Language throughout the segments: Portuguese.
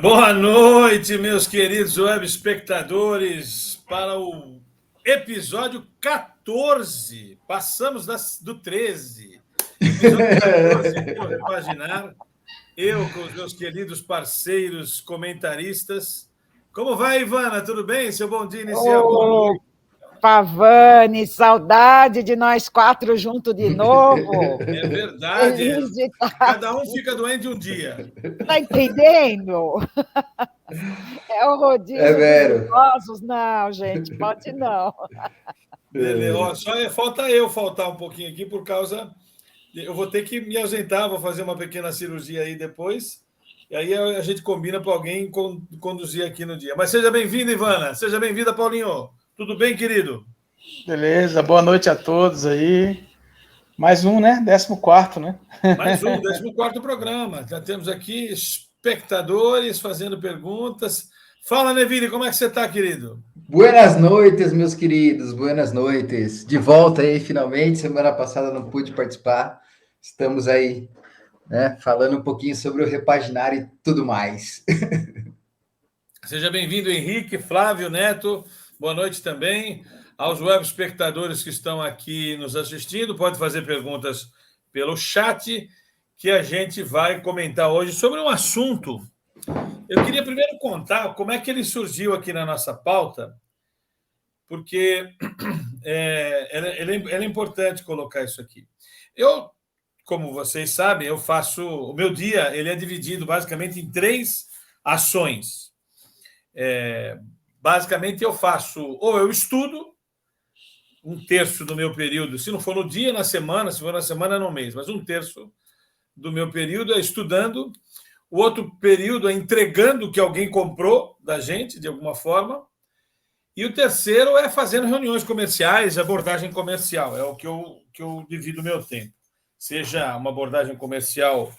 Boa noite, meus queridos web espectadores, para o episódio 14. Passamos do 13. Episódio 14 aqui no Repaginar. Eu com os meus queridos parceiros comentaristas. Como vai, Ivana? Tudo bem? Seu bom dia inicial. Boa noite. Pavani, saudade de nós quatro juntos de novo. É verdade. Feliz de estar. Cada um fica doente um dia. Tá entendendo? É o rodízio dos idosos? Não, gente, pode não. Beleza. Só falta eu faltar um pouquinho aqui por causa... Eu vou ter que me ausentar, vou fazer uma pequena cirurgia aí depois. E aí a gente combina para alguém conduzir aqui no dia. Mas seja bem-vinda, Ivana. Seja bem-vinda, Paulinho. Tudo bem, querido? Beleza, boa noite a todos aí. Mais um, né? 14º, né? Mais um, 14º programa. Já temos aqui espectadores fazendo perguntas. Fala, Neville, como é que você está, querido? Buenas noites, meus queridos. Buenas noites. De volta aí, finalmente. Semana passada não pude participar. Estamos aí, né, falando um pouquinho sobre o Repaginar e tudo mais. Seja bem-vindo, Henrique, Flávio, Neto. Boa noite também. Aos web espectadores que estão aqui nos assistindo, pode fazer perguntas pelo chat, que a gente vai comentar hoje sobre um assunto. Eu queria primeiro contar como é que ele surgiu aqui na nossa pauta, porque é importante colocar isso aqui. Eu, como vocês sabem, eu faço... O meu dia ele é dividido basicamente em 3 ações. Basicamente, eu faço... Ou eu estudo, 1/3 do meu período, se não for no dia, na semana, se for na semana, no mês, mas 1/3 do meu período é estudando, o outro período é entregando o que alguém comprou da gente, de alguma forma, e o terceiro é fazendo reuniões comerciais, abordagem comercial, é o que eu divido o meu tempo. Seja uma abordagem comercial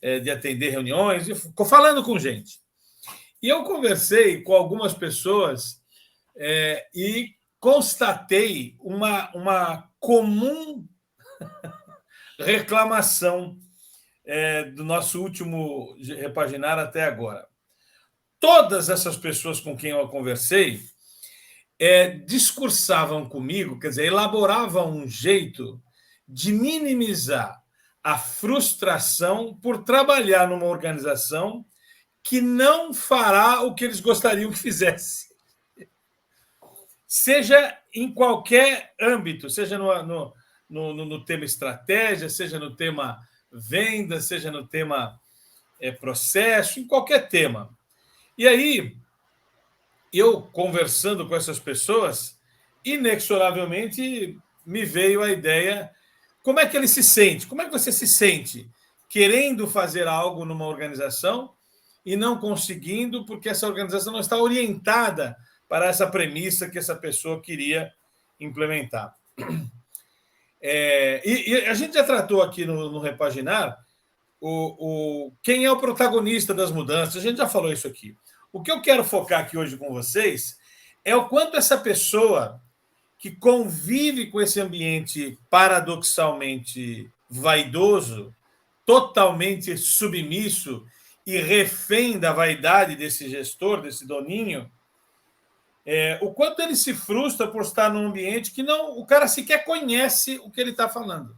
de atender reuniões, falando com gente. E eu conversei com algumas pessoas e constatei uma comum reclamação do nosso último Repaginar até agora. Todas essas pessoas com quem eu conversei discursavam comigo, quer dizer, elaboravam um jeito de minimizar a frustração por trabalhar numa organização que não fará o que eles gostariam que fizesse. Seja em qualquer âmbito, seja no tema estratégia, seja no tema venda, seja no tema processo, em qualquer tema. E aí, eu conversando com essas pessoas, inexoravelmente me veio a ideia, como é que ele se sente? Como é que você se sente querendo fazer algo numa organização e não conseguindo, porque essa organização não está orientada para essa premissa que essa pessoa queria implementar. E a gente já tratou aqui no Repaginar quem é o protagonista das mudanças, a gente já falou isso aqui. O que eu quero focar aqui hoje com vocês é o quanto essa pessoa que convive com esse ambiente paradoxalmente vaidoso, totalmente submisso e refém da vaidade desse gestor, desse doninho, o quanto ele se frustra por estar num ambiente que o cara sequer conhece o que ele está falando.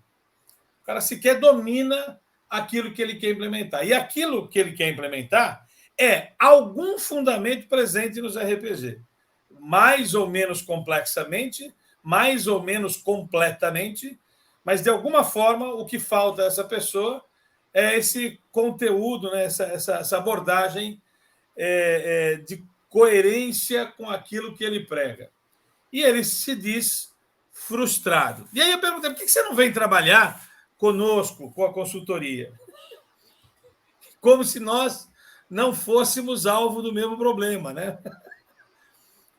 O cara sequer domina aquilo que ele quer implementar. E aquilo que ele quer implementar é algum fundamento presente nos RPG. Mais ou menos complexamente, mais ou menos completamente, mas, de alguma forma, o que falta a essa pessoa é esse conteúdo, né? essa abordagem de coerência com aquilo que ele prega. E ele se diz frustrado. E aí eu perguntei, por que você não vem trabalhar conosco, com a consultoria? Como se nós não fôssemos alvo do mesmo problema, né?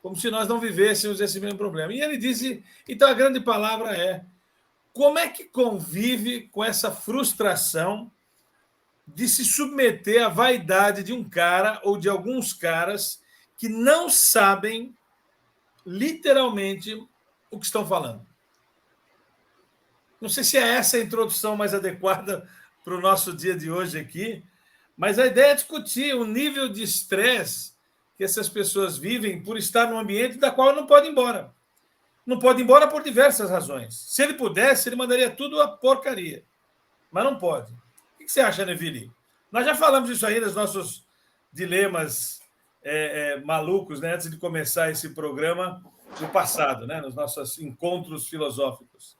Como se nós não vivêssemos esse mesmo problema. E ele disse, então a grande palavra é, como é que convive com essa frustração de se submeter à vaidade de um cara ou de alguns caras que não sabem literalmente o que estão falando. Não sei se é essa a introdução mais adequada para o nosso dia de hoje aqui, Mas a ideia é discutir o nível de estresse que essas pessoas vivem por estar num ambiente da qual não pode ir embora. Não pode ir embora por diversas razões. Se ele pudesse, ele mandaria tudo a porcaria. Mas não pode. O que você acha, Neville? Nós já falamos isso aí nos nossos dilemas malucos, né? Antes de começar esse programa do passado, né? Nos nossos encontros filosóficos.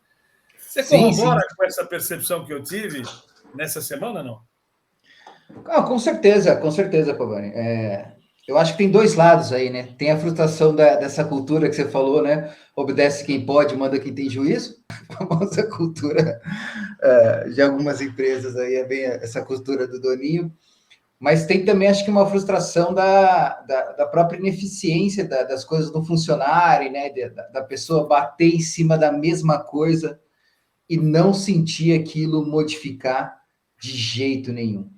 Você corrobora com essa percepção que eu tive nessa semana, não? Com certeza, Pavani. Eu acho que tem dois lados aí, né? Tem a frustração dessa cultura que você falou, né? Obedece quem pode, manda quem tem juízo. A famosa cultura de algumas empresas aí, é bem essa cultura do doninho. Mas tem também, acho que, uma frustração da própria ineficiência das coisas não funcionarem, né? Da pessoa bater em cima da mesma coisa e não sentir aquilo modificar de jeito nenhum.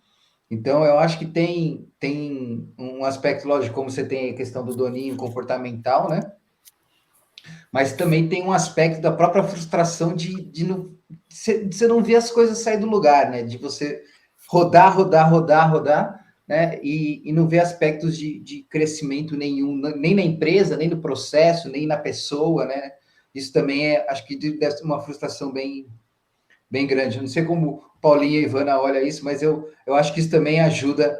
Então, eu acho que tem um aspecto, lógico, como você tem a questão do doninho comportamental, né? Mas também tem um aspecto da própria frustração de você não ver as coisas sair do lugar, né? De você rodar, né? E não ver aspectos de crescimento nenhum, nem na empresa, nem no processo, nem na pessoa, né? Isso também acho que deve ser uma frustração bem grande. Eu não sei como Paulinho e Ivana olham isso, mas eu acho que isso também ajuda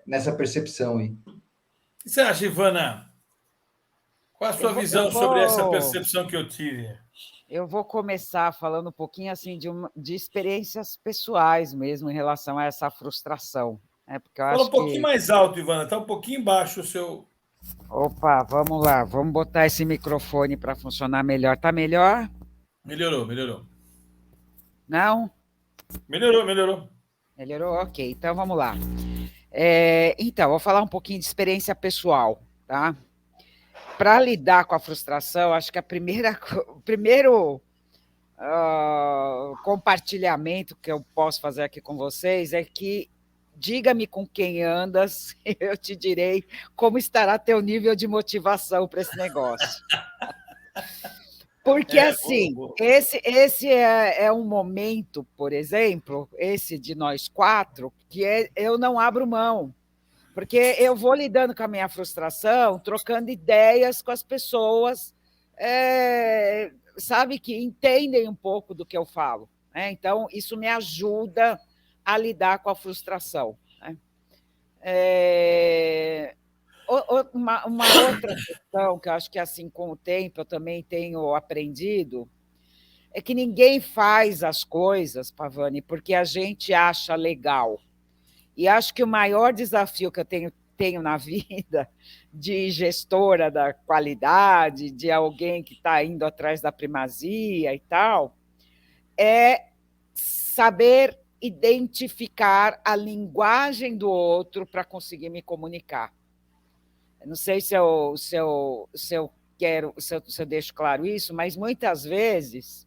nessa percepção aí. O que você acha, Ivana? Qual a sua visão sobre essa percepção que eu tive? Eu vou começar falando um pouquinho assim de experiências pessoais mesmo em relação a essa frustração. Porque eu Fala um pouquinho mais alto, Ivana. Está um pouquinho baixo o seu... Opa, vamos lá. Vamos botar esse microfone para funcionar melhor. Tá melhor? Melhorou. Não? Melhorou. Melhorou? Ok, então vamos lá. Então, vou falar um pouquinho de experiência pessoal, tá? Para lidar com a frustração, acho que o primeiro compartilhamento que eu posso fazer aqui com vocês é que diga-me com quem andas, eu te direi como estará teu nível de motivação para esse negócio. Porque, assim, esse é um momento, por exemplo, esse de nós quatro, que eu não abro mão, porque eu vou lidando com a minha frustração, trocando ideias com as pessoas, sabe, que entendem um pouco do que eu falo, né? Então, isso me ajuda a lidar com a frustração, né? Uma outra questão que eu acho que, assim, com o tempo, eu também tenho aprendido, é que ninguém faz as coisas, Pavani, porque a gente acha legal. E acho que o maior desafio que eu tenho na vida de gestora da qualidade, de alguém que está indo atrás da primazia e tal, é saber identificar a linguagem do outro para conseguir me comunicar. Não sei se eu deixo claro isso, mas muitas vezes,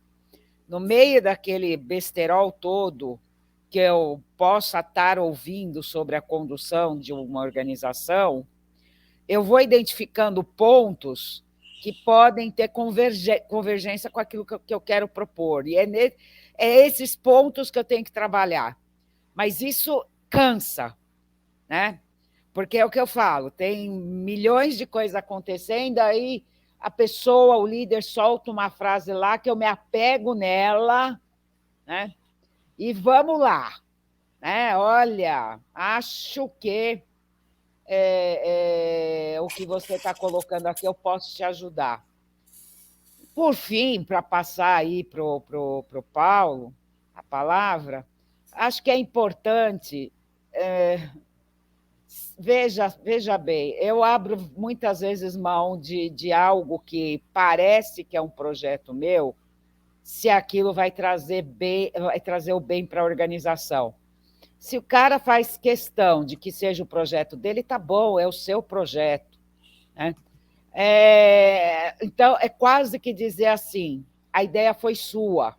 no meio daquele besterol todo que eu possa estar ouvindo sobre a condução de uma organização, eu vou identificando pontos que podem ter convergência com aquilo que eu quero propor. E é esses pontos que eu tenho que trabalhar. Mas isso cansa, né? Porque é o que eu falo, tem milhões de coisas acontecendo, aí a pessoa, o líder, solta uma frase lá que eu me apego nela, né? E vamos lá, né? Olha, acho que o que você está colocando aqui eu posso te ajudar. Por fim, para passar aí para o Paulo a palavra, acho que é importante... Veja bem, eu abro muitas vezes mão de algo que parece que é um projeto meu, se aquilo vai trazer o bem para a organização. Se o cara faz questão de que seja o projeto dele, tá bom, é o seu projeto, né? Então, é quase que dizer assim, a ideia foi sua,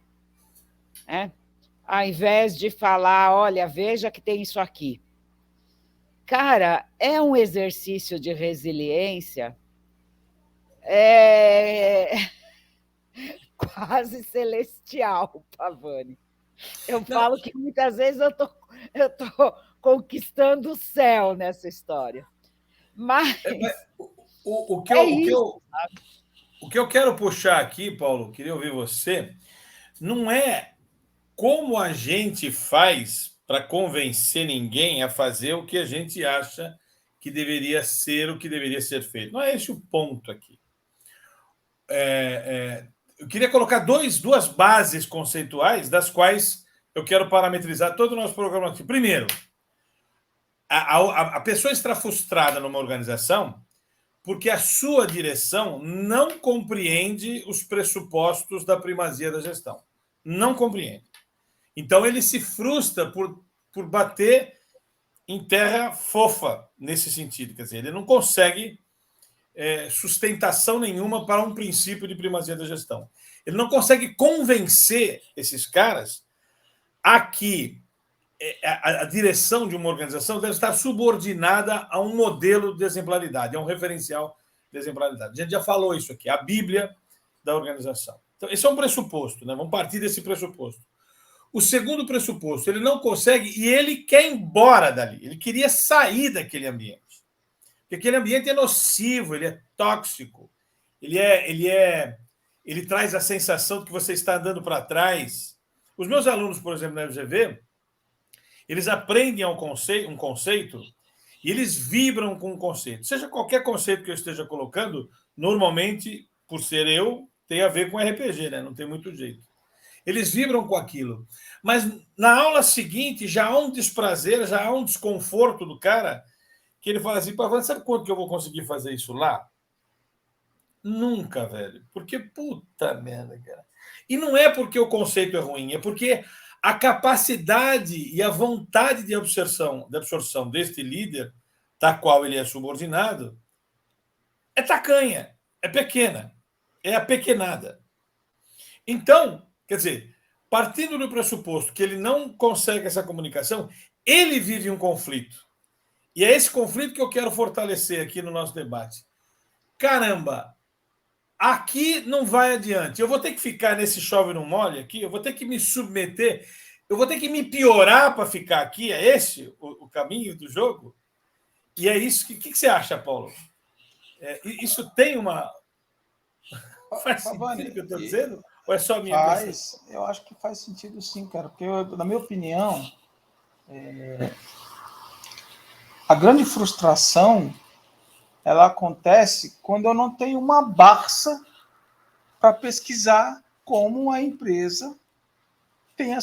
né? Ao invés de falar, olha, veja que tem isso aqui. Cara, é um exercício de resiliência quase celestial, Pavani. Eu falo que muitas vezes eu tô conquistando o céu nessa história. Mas o que é eu, o que isso. eu, o que eu quero puxar aqui, Paulo, queria ouvir você, não é como a gente faz para convencer ninguém a fazer o que a gente acha que deveria ser o que deveria ser feito. Não é esse o ponto aqui. Eu queria colocar duas bases conceituais das quais eu quero parametrizar todo o nosso programa aqui. Primeiro, a pessoa está frustrada numa organização porque a sua direção não compreende os pressupostos da primazia da gestão. Não compreende. Então, ele se frustra por bater em terra fofa nesse sentido. Quer dizer, ele não consegue sustentação nenhuma para um princípio de primazia da gestão. Ele não consegue convencer esses caras a que a direção de uma organização deve estar subordinada a um modelo de exemplaridade, a um referencial de exemplaridade. A gente já falou isso aqui, a Bíblia da organização. Então, esse é um pressuposto, né? Vamos partir desse pressuposto. O segundo pressuposto, ele não consegue e ele quer ir embora dali. Ele queria sair daquele ambiente. Porque aquele ambiente é nocivo, ele é tóxico, ele traz a sensação de que você está andando para trás. Os meus alunos, por exemplo, na FGV, eles aprendem um conceito e eles vibram com o conceito. Seja qualquer conceito que eu esteja colocando, normalmente, por ser eu, tem a ver com RPG, né? Não tem muito jeito. Eles vibram com aquilo. Mas na aula seguinte já há um desprazer, já há um desconforto do cara, que ele fala assim, Pavan, sabe quanto que eu vou conseguir fazer isso lá? Nunca, velho. Porque, puta merda, cara. E não é porque o conceito é ruim, é porque a capacidade e a vontade de absorção deste líder, da qual ele é subordinado, é tacanha, é pequena, é apequenada. Então, quer dizer, partindo do pressuposto que ele não consegue essa comunicação, ele vive um conflito. E é esse conflito que eu quero fortalecer aqui no nosso debate. Caramba, aqui não vai adiante. Eu vou ter que ficar nesse chove não molha aqui, eu vou ter que me submeter, eu vou ter que me piorar para ficar aqui. É esse o caminho do jogo? E é isso que... O que você acha, Paulo? Isso tem uma... Faz sentido o que eu estou dizendo? Ou é só a minha percepção? Eu acho que faz sentido sim, cara. Porque, na minha opinião, a grande frustração ela acontece quando eu não tenho uma Barça para pesquisar como a empresa tem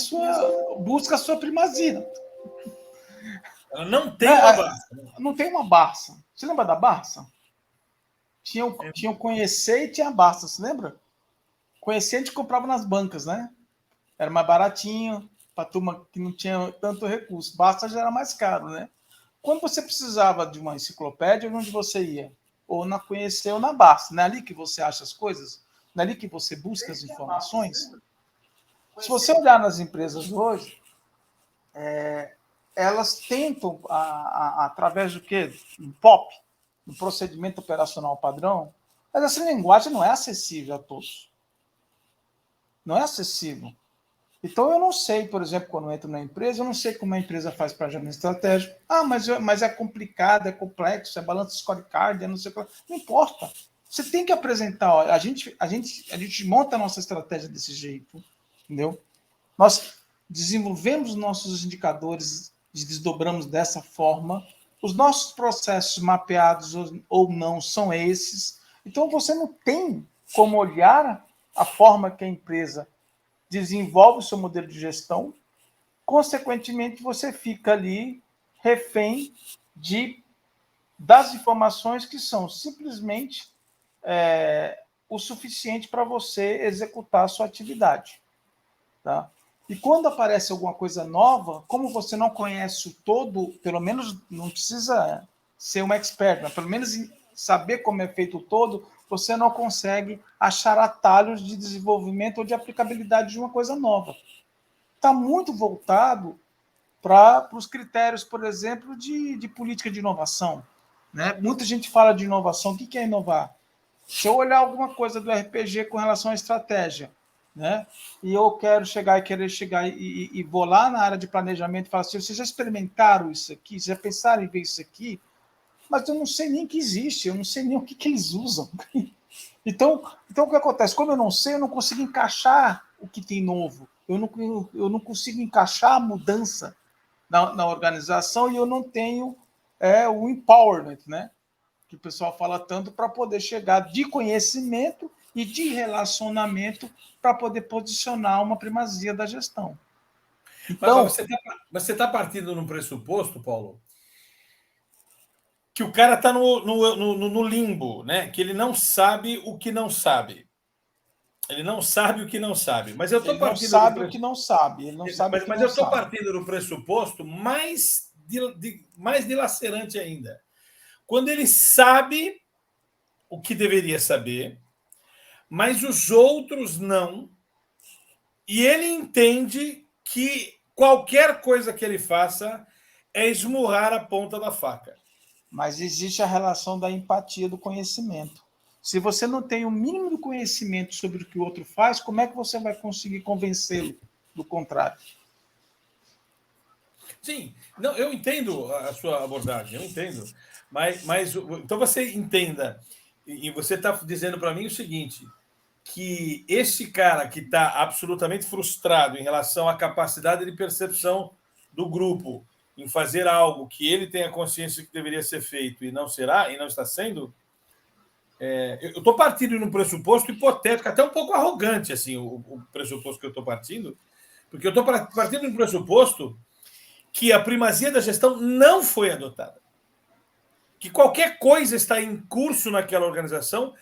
busca a sua primazia. Ela não tem uma Barça. Não tem uma Barça. Você lembra da Barça? Tinha o Conhecer e tinha a Barça, você lembra? Conhecer a gente comprava nas bancas, né? Era mais baratinho, para turma que não tinha tanto recurso. Barça já era mais caro, né? Quando você precisava de uma enciclopédia, onde você ia? Ou na Conhecer ou na Barça. Não é ali que você acha as coisas? Não é ali que você busca as informações? Se você olhar nas empresas hoje, elas tentam, através do quê? Um POP, um procedimento operacional padrão, mas essa linguagem não é acessível a todos. Não é acessível. Então, eu não sei, por exemplo, quando eu entro na empresa, eu não sei como a empresa faz para gerir estratégico. Mas é complicado, é complexo, é balanço scorecard, é não sei o que. Não importa. Você tem que apresentar. Ó, a gente monta a nossa estratégia desse jeito, entendeu? Nós desenvolvemos nossos indicadores e desdobramos dessa forma. Os nossos processos mapeados ou não são esses. Então, você não tem como olhar a forma que a empresa desenvolve o seu modelo de gestão, consequentemente, você fica ali refém das informações que são simplesmente o suficiente para você executar a sua atividade. Tá? E quando aparece alguma coisa nova, como você não conhece o todo, pelo menos não precisa ser um expert, mas pelo menos saber como é feito o todo, você não consegue achar atalhos de desenvolvimento ou de aplicabilidade de uma coisa nova. Está muito voltado para os critérios, por exemplo, de política de inovação. Né? Muita gente fala de inovação. O que é inovar? Se eu olhar alguma coisa do RPG com relação à estratégia, né? E eu querer chegar e vou lá na área de planejamento e falar assim, vocês já experimentaram isso aqui? Vocês já pensaram em ver isso aqui? Mas eu não sei nem que existe, eu não sei nem o que eles usam. Então, o que acontece? Como eu não sei, eu não consigo encaixar o que tem novo. Eu não consigo encaixar a mudança na organização e eu não tenho o empowerment, né? Que o pessoal fala tanto, para poder chegar de conhecimento e de relacionamento para poder posicionar uma primazia da gestão. Então, você está partindo num pressuposto, Paulo, que o cara está no limbo, né? Que ele não sabe o que não sabe. Ele não sabe o que não sabe. Mas eu estou partindo. Ele não sabe o que não sabe. Ele não sabe o que não sabe. Mas eu estou partindo do pressuposto mais dilacerante ainda. Quando ele sabe o que deveria saber, mas os outros não, e ele entende que qualquer coisa que ele faça é esmurrar a ponta da faca. Mas existe a relação da empatia do conhecimento. Se você não tem o mínimo de conhecimento sobre o que o outro faz, como é que você vai conseguir convencê-lo do contrário? Sim, não, eu entendo a sua abordagem, eu entendo. Mas então você entenda, e você está dizendo para mim o seguinte, que esse cara que está absolutamente frustrado em relação à capacidade de percepção do grupo em fazer algo que ele tem a consciência que deveria ser feito e não será, e não está sendo, eu estou partindo num pressuposto hipotético, até um pouco arrogante, assim, o pressuposto que eu estou partindo, porque eu estou partindo de um pressuposto que a primazia da gestão não foi adotada. Que qualquer coisa está em curso naquela organização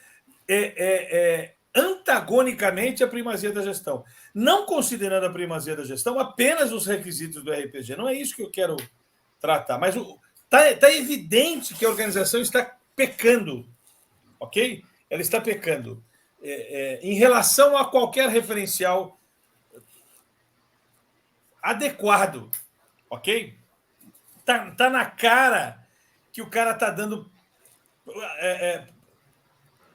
antagonicamente à primazia da gestão. Não considerando a primazia da gestão apenas os requisitos do RPG. Não é isso que eu quero tratar. Mas está evidente que a organização está pecando. Ok? Ela está pecando. Em relação a qualquer referencial adequado. Ok? Tá na cara que o cara tá dando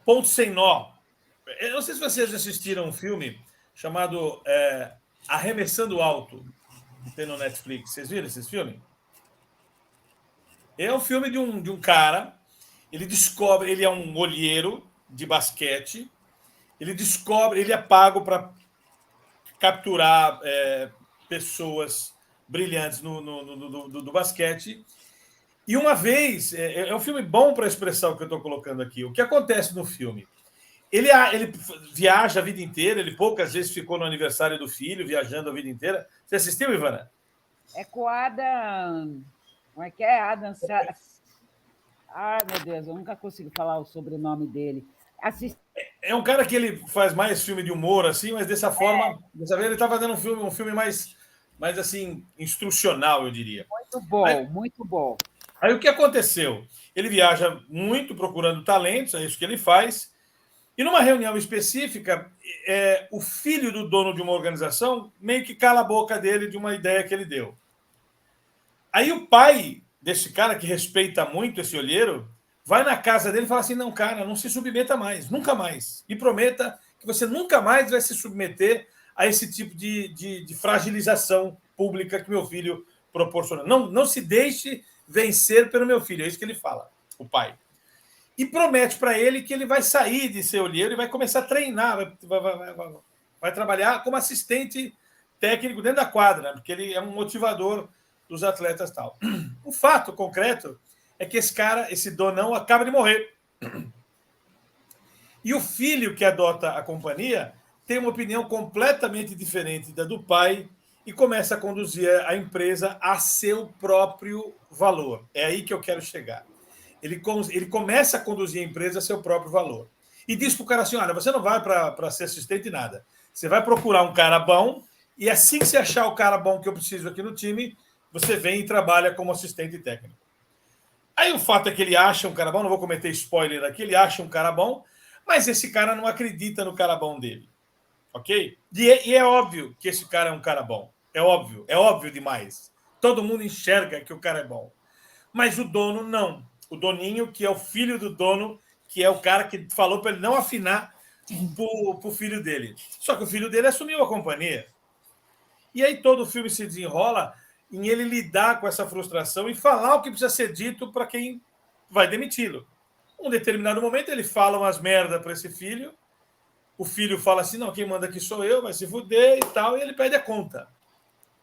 ponto sem nó. Eu não sei se vocês assistiram um filme chamado Arremessando Alto, que tem no Netflix. Vocês viram esse filme? É um filme de um cara, ele descobre, ele é um olheiro de basquete, ele é pago para capturar pessoas brilhantes do basquete. E uma vez, é um filme bom para expressar o que eu estou colocando aqui. O que acontece no filme? Ele viaja a vida inteira, ele poucas vezes ficou no aniversário do filho, viajando a vida inteira. Você assistiu, Ivana? É com o Adam. Como é que é? Adam. Ah, meu Deus, eu nunca consigo falar o sobrenome dele. É um cara que ele faz mais filme de humor, assim, mas dessa forma, dessa vez ele está fazendo um filme mais assim, instrucional, eu diria. Muito bom, muito bom. Aí o que aconteceu? Ele viaja muito procurando talentos, é isso que ele faz. E numa reunião específica, o filho do dono de uma organização meio que cala a boca dele de uma ideia que ele deu. Aí o pai desse cara, que respeita muito esse olheiro, vai na casa dele e fala assim, não, cara, não se submeta mais, nunca mais. E prometa que você nunca mais vai se submeter a esse tipo de fragilização pública que meu filho proporciona. Não se deixe vencer pelo meu filho, é isso que ele fala, o pai. E promete para ele que ele vai sair de ser olheiro e vai começar a treinar, vai trabalhar como assistente técnico dentro da quadra, porque ele é um motivador dos atletas e tal. O fato concreto é que esse donão, acaba de morrer. E o filho que adota a companhia tem uma opinião completamente diferente da do pai e começa a conduzir a empresa a seu próprio valor. É aí que eu quero chegar. Ele começa a conduzir a empresa a seu próprio valor. E diz para o cara assim, olha, você não vai para ser assistente de nada. Você vai procurar um cara bom e assim que você achar o cara bom que eu preciso aqui no time, você vem e trabalha como assistente técnico. Aí o fato é que ele acha um cara bom, não vou cometer spoiler aqui, ele acha um cara bom, mas esse cara não acredita no cara bom dele. Ok? E é óbvio que esse cara é um cara bom. É óbvio demais. Todo mundo enxerga que o cara é bom. Mas o dono não. O doninho, que é o filho do dono, que é o cara que falou para ele não afinar para o filho dele. Só que o filho dele assumiu a companhia. E aí todo o filme se desenrola em ele lidar com essa frustração e falar o que precisa ser dito para quem vai demiti-lo. Um determinado momento ele fala umas merda para esse filho, o filho fala assim, não, quem manda aqui sou eu, vai se fuder e tal, e ele pede a conta.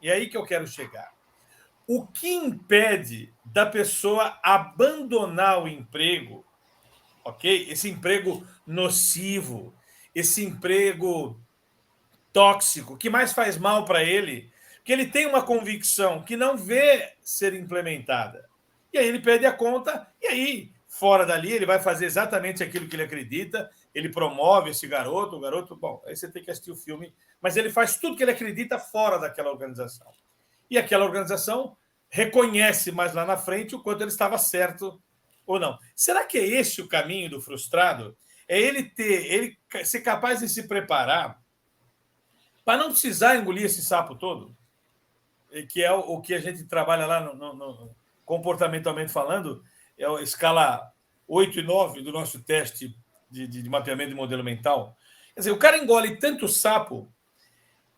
E é aí que eu quero chegar. O que impede da pessoa abandonar o emprego, ok? Esse emprego nocivo, esse emprego tóxico, que mais faz mal para ele, que ele tem uma convicção que não vê ser implementada. E aí ele pede a conta, e aí, fora dali, ele vai fazer exatamente aquilo que ele acredita, ele promove esse garoto, o garoto, bom, aí você tem que assistir o filme, mas ele faz tudo que ele acredita fora daquela organização. E aquela organização reconhece mais lá na frente o quanto ele estava certo ou não. Será que é esse o caminho do frustrado? É ele ser capaz de se preparar para não precisar engolir esse sapo todo, que é o que a gente trabalha lá no comportamentalmente falando, é a escala 8 e 9 do nosso teste de mapeamento de modelo mental. Quer dizer, o cara engole tanto sapo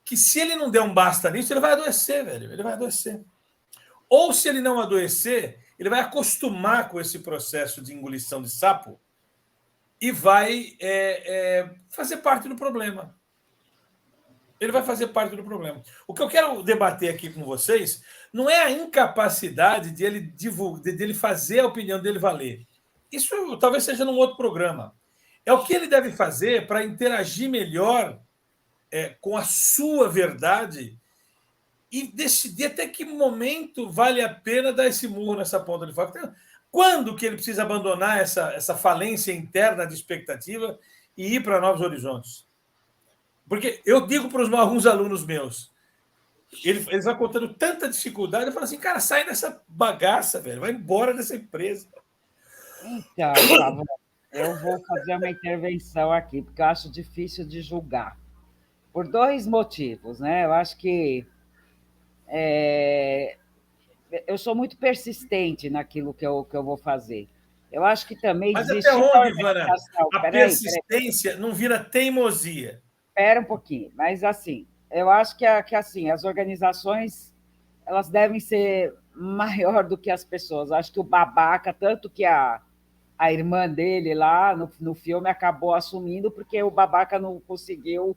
que se ele não der um basta nisso, ele vai adoecer, velho. Ele vai adoecer. Ou se ele não adoecer, ele vai acostumar com esse processo de engolição de sapo e vai fazer parte do problema. Ele vai fazer parte do problema. O que eu quero debater aqui com vocês não é a incapacidade de ele fazer a opinião dele valer. Isso talvez seja num outro programa. É o que ele deve fazer para interagir melhor com a sua verdade e decidir até que momento vale a pena dar esse murro nessa ponta de faca. Quando que ele precisa abandonar essa falência interna de expectativa e ir para novos horizontes? Porque eu digo para alguns alunos meus, eles vão contando tanta dificuldade, eu falo assim, cara, sai dessa bagaça, velho, vai embora dessa empresa. Então, Pablo, eu vou fazer uma intervenção aqui, porque eu acho difícil de julgar. Por dois motivos, né? Eu acho que eu sou muito persistente naquilo que eu vou fazer. Eu acho que também Mas existe até onde, Ivana, a Peraí. persistência não vira teimosia? Espera um pouquinho, mas assim, eu acho que assim, as organizações elas devem ser maior do que as pessoas. Eu acho que o babaca, tanto que a irmã dele lá no filme acabou assumindo porque o babaca não conseguiu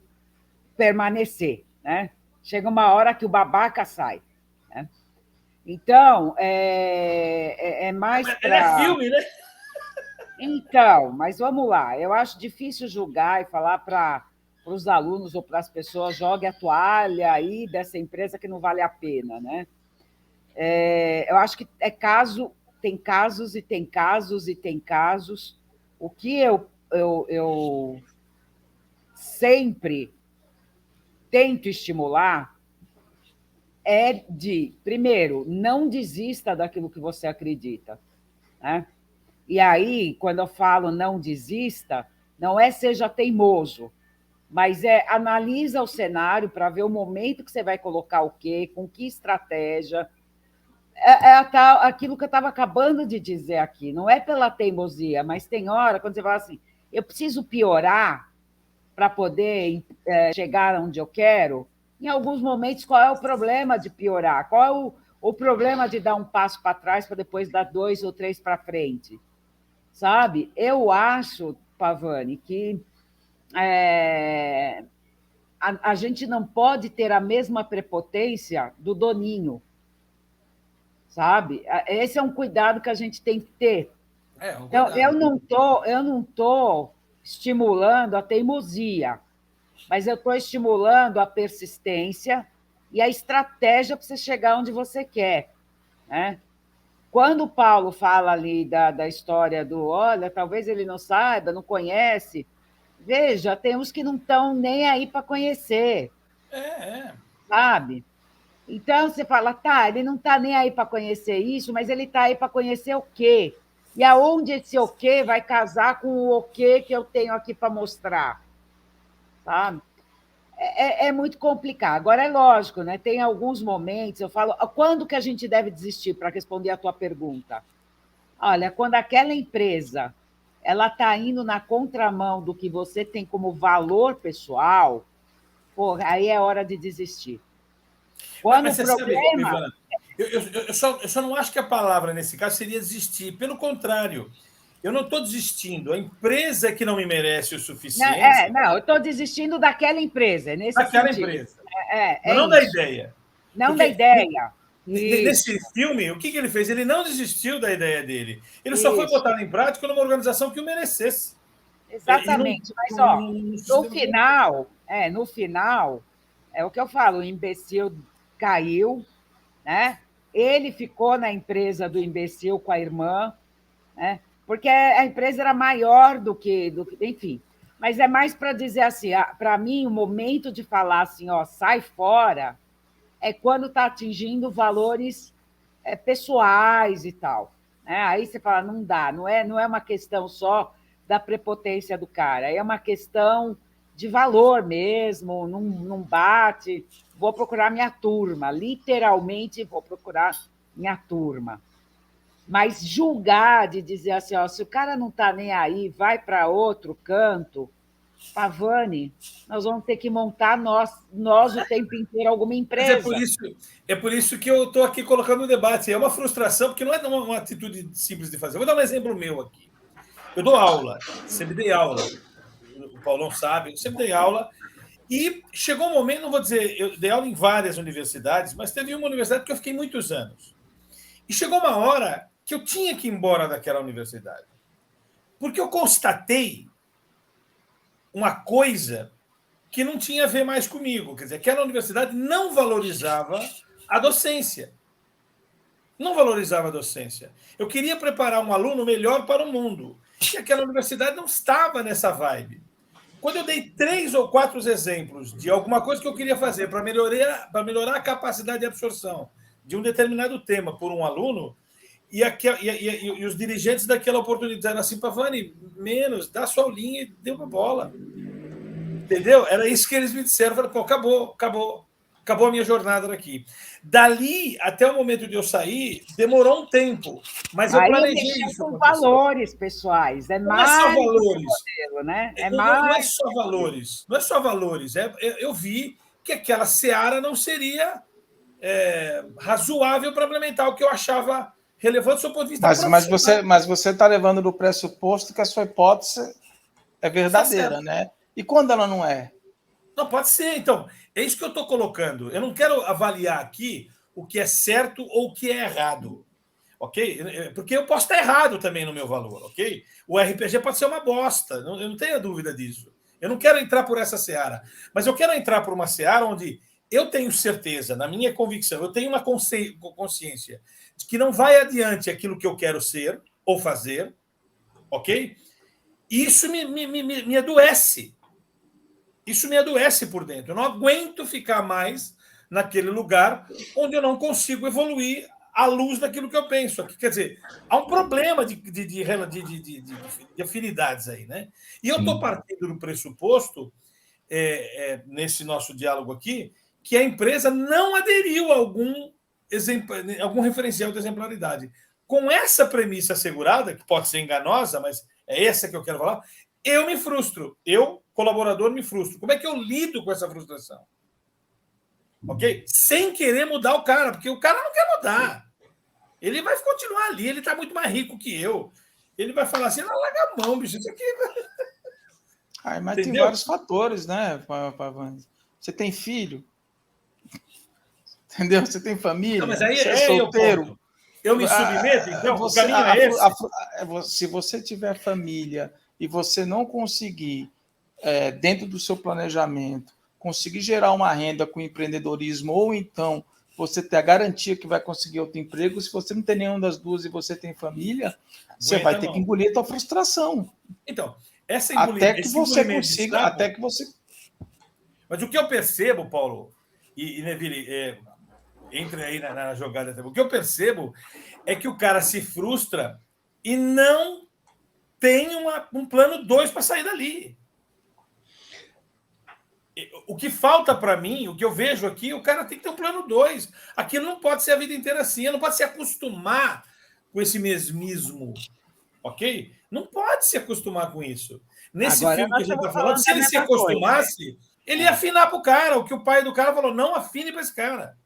permanecer, né? Chega uma hora que o babaca sai, né? Então, é mais para... É filme, né? Então, mas vamos lá. Eu acho difícil julgar e falar para os alunos ou para as pessoas, jogue a toalha aí dessa empresa que não vale a pena, né? Eu acho que tem casos e tem casos e tem casos. O que eu sempre tento estimular é primeiro, não desista daquilo que você acredita, né? E aí, quando eu falo não desista, não é seja teimoso, mas analisa o cenário para ver o momento que você vai colocar o quê, com que estratégia. Aquilo que eu estava acabando de dizer aqui, não é pela teimosia, mas tem hora quando você fala assim, eu preciso piorar para poder chegar onde eu quero. Em alguns momentos, qual é o problema de piorar? Qual é o problema de dar um passo para trás para depois dar 2 ou 3 para frente? Sabe? Eu acho, Pavani, que a gente não pode ter a mesma prepotência do doninho, sabe? Esse é um cuidado que a gente tem que ter. Então, eu não tô estimulando a teimosia, mas eu estou estimulando a persistência e a estratégia para você chegar onde você quer, né? Quando o Paulo fala ali da história olha, talvez ele não saiba, não conhece, veja, tem uns que não estão nem aí para conhecer, sabe? Então, você fala, tá, ele não está nem aí para conhecer isso, mas ele está aí para conhecer o quê? E aonde esse o quê vai casar com o quê que eu tenho aqui para mostrar, sabe? É muito complicado. Agora, é lógico, né? Tem alguns momentos, eu falo, quando que a gente deve desistir, para responder a tua pergunta? Olha, quando aquela empresa ela está indo na contramão do que você tem como valor pessoal, porra, aí é hora de desistir. Quando Mas o você sabe, problema... Ivana, eu só não acho que a palavra nesse caso seria desistir. Pelo contrário, eu não estou desistindo. A empresa é que não me merece o suficiente Não, eu estou desistindo daquela empresa, nesse daquela sentido. empresa. É Não da isso. ideia. Não Porque da ideia. nesse Isso, filme, o que ele fez? Ele não desistiu da ideia dele. Ele só foi isso. botar em prática numa organização que o merecesse. E não, Exatamente. Mas, ó, no final, é o que eu falo, o imbecil caiu, né? Ele ficou na empresa do imbecil com a irmã, né? Porque a empresa era maior do que enfim. Mas é mais para dizer assim, para mim, o momento de falar assim, ó, sai fora, é quando está atingindo valores pessoais e tal. Né? Aí você fala, não dá, não é uma questão só da prepotência do cara, é uma questão de valor mesmo, não bate, vou procurar minha turma, literalmente vou procurar minha turma. Mas julgar de dizer assim, ó, se o cara não está nem aí, vai para outro canto, Pavani, nós vamos ter que montar nós o tempo inteiro alguma empresa. Mas é por isso que eu estou aqui colocando o debate. É uma frustração, porque não é uma atitude simples de fazer. Vou dar um exemplo meu aqui. Eu dou aula, sempre dei aula. O Paulão sabe, eu sempre dei aula. E chegou um momento, não vou dizer, eu dei aula em várias universidades, mas teve uma universidade que eu fiquei muitos anos. E chegou uma hora que eu tinha que ir embora daquela universidade. Porque eu constatei uma coisa que não tinha a ver mais comigo. Quer dizer, aquela universidade não valorizava a docência. Não valorizava a docência. Eu queria preparar um aluno melhor para o mundo. E aquela universidade não estava nessa vibe. Quando eu dei 3 ou 4 exemplos de alguma coisa que eu queria fazer para melhorar a capacidade de absorção de um determinado tema por um aluno, e os dirigentes daquela oportunidade disseram assim, Pavani, menos, dá sua aulinha e deu uma bola. Entendeu? Era isso que eles me disseram. Eu falei, pô, acabou a minha jornada daqui. Dali, até o momento de eu sair, demorou um tempo, mas eu planejei isso. Com valores pessoais, não é só valores. Modelo, né? Não é só valores. Não é só valores. Eu vi que aquela seara não seria razoável para implementar o que eu achava relevante do seu ponto de vista profissional. Mas você está levando do pressuposto que a sua hipótese é verdadeira, né? E quando ela não é? Não, pode ser. Então, é isso que eu estou colocando. Eu não quero avaliar aqui o que é certo ou o que é errado, ok? Porque eu posso estar errado também no meu valor, ok? O RPG pode ser uma bosta, eu não tenho dúvida disso. Eu não quero entrar por essa seara, mas eu quero entrar por uma seara onde eu tenho certeza, na minha convicção, eu tenho uma consciência de que não vai adiante aquilo que eu quero ser ou fazer, ok? E isso me adoece. Isso me adoece por dentro. Eu não aguento ficar mais naquele lugar onde eu não consigo evoluir à luz daquilo que eu penso. Quer dizer, há um problema de afinidades aí, né? E eu estou partindo do pressuposto, nesse nosso diálogo aqui, que a empresa não aderiu a algum referencial de exemplaridade. Com essa premissa assegurada, que pode ser enganosa, mas é essa que eu quero falar, eu me frustro. Eu, colaborador, me frustro. Como é que eu lido com essa frustração? Ok? Sem querer mudar o cara, porque o cara não quer mudar. Ele vai continuar ali, ele está muito mais rico que eu. Ele vai falar assim, larga a mão, bicho, isso aqui... Mas entendeu? Tem vários fatores, né, Pavani? Você tem filho? Entendeu? Você tem família? Não, mas aí você é solteiro? Eu me submeto, então? O caminho é esse? Se você tiver família e você não conseguir, dentro do seu planejamento, conseguir gerar uma renda com empreendedorismo, ou então você ter a garantia que vai conseguir outro emprego, se você não tem nenhuma das duas e você tem família, você vai ter que engolir a tua frustração. Então, até que você consiga, até que você... Mas o que eu percebo, Paulo, e Neville, entre aí na jogada também, o que eu percebo é que o cara se frustra e não tem um plano 2 para sair dali. O que falta para mim, o que eu vejo aqui, o cara tem que ter um plano 2. Aquilo não pode ser a vida inteira assim, não pode se acostumar com esse mesmismo. ok? Não pode se acostumar com isso. Nesse Agora, filme que a gente está falando, falando se ele da se mesma coisa. acostumasse, ele ia afinar para o cara. O que o pai do cara falou, não afine para esse cara.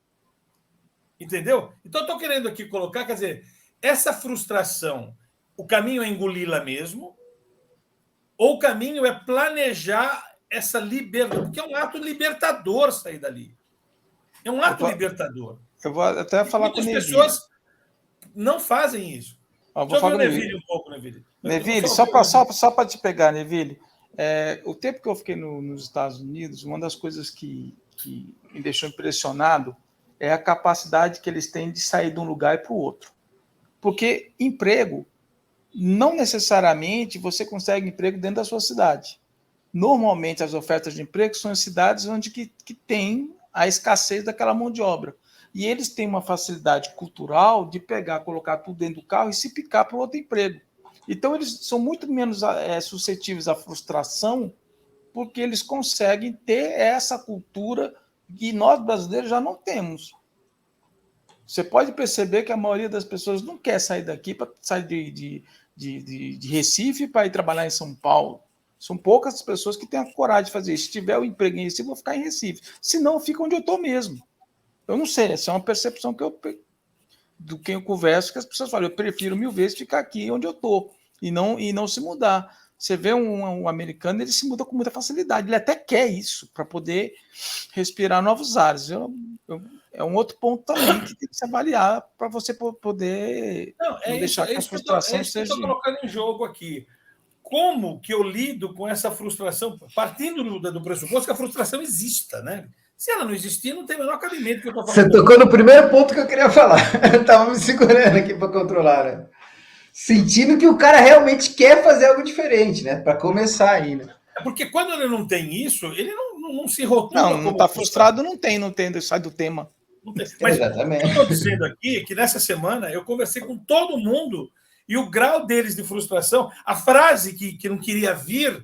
Entendeu? Então, eu estou querendo aqui colocar, quer dizer, essa frustração, o caminho é engoli-la mesmo, ou o caminho é planejar essa liberdade, porque é um ato libertador sair dali. É um ato libertador. Eu vou até falar com o Muitas Neville. pessoas não fazem isso. Vou falar Deixa eu com ver o o Neville. Neville um pouco, Neville. Neville, só para te pegar, Neville, o tempo que eu fiquei nos Estados Unidos, uma das coisas que me deixou impressionado é a capacidade que eles têm de sair de um lugar para o outro. Porque emprego, não necessariamente você consegue emprego dentro da sua cidade. Normalmente, as ofertas de emprego são em cidades onde que tem a escassez daquela mão de obra. E eles têm uma facilidade cultural de pegar, colocar tudo dentro do carro e se picar para outro emprego. Então, eles são muito menos suscetíveis à frustração, porque eles conseguem ter essa cultura que nós, brasileiros, já não temos. Você pode perceber que a maioria das pessoas não quer sair daqui, para sair de Recife para ir trabalhar em São Paulo. São poucas as pessoas que têm a coragem de fazer isso. Se tiver o emprego em Recife, eu vou ficar em Recife. Se não, fica onde eu estou mesmo. Eu não sei, essa é uma percepção do quem eu converso, que as pessoas falam, eu prefiro 1000 vezes ficar aqui onde eu estou e não se mudar. Você vê um americano, ele se muda com muita facilidade, ele até quer isso, para poder respirar novos ares. É um outro ponto também que tem que se avaliar para você poder não deixar que a frustração seja... eu estou colocando em jogo aqui. Como que eu lido com essa frustração, partindo do pressuposto que a frustração exista, né? Se ela não existir, não tem o menor cabimento que eu estou falando. Você tocou no primeiro ponto que eu queria falar. Eu estava me segurando aqui para controlar, né? Sentindo que o cara realmente quer fazer algo diferente, né? Para começar aí, né? Porque quando ele não tem isso, ele não se rotula. Não está frustrado, não tem, sai do tema. Mas exatamente. O que eu estou dizendo aqui é que nessa semana eu conversei com todo mundo e o grau deles de frustração, a frase que não queria vir,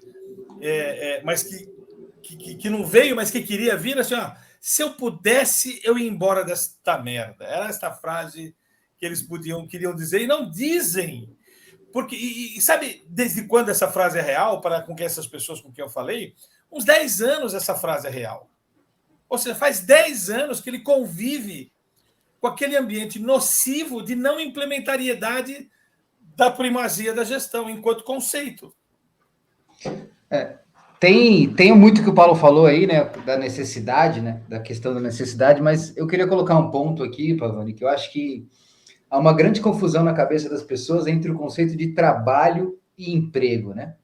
mas que não veio, mas que queria vir, assim, ó, se eu pudesse, eu ia embora desta merda. Era esta frase que eles queriam dizer e não dizem. Porque, e sabe desde quando essa frase é real, para com que essas pessoas com quem eu falei? Uns 10 anos essa frase é real. Ou seja, faz 10 anos que ele convive com aquele ambiente nocivo de não implementariedade da primazia da gestão enquanto conceito. Tem muito que o Paulo falou aí, né, da necessidade, né, da questão da necessidade, mas eu queria colocar um ponto aqui, Pavani, que eu acho que há uma grande confusão na cabeça das pessoas entre o conceito de trabalho e emprego, né?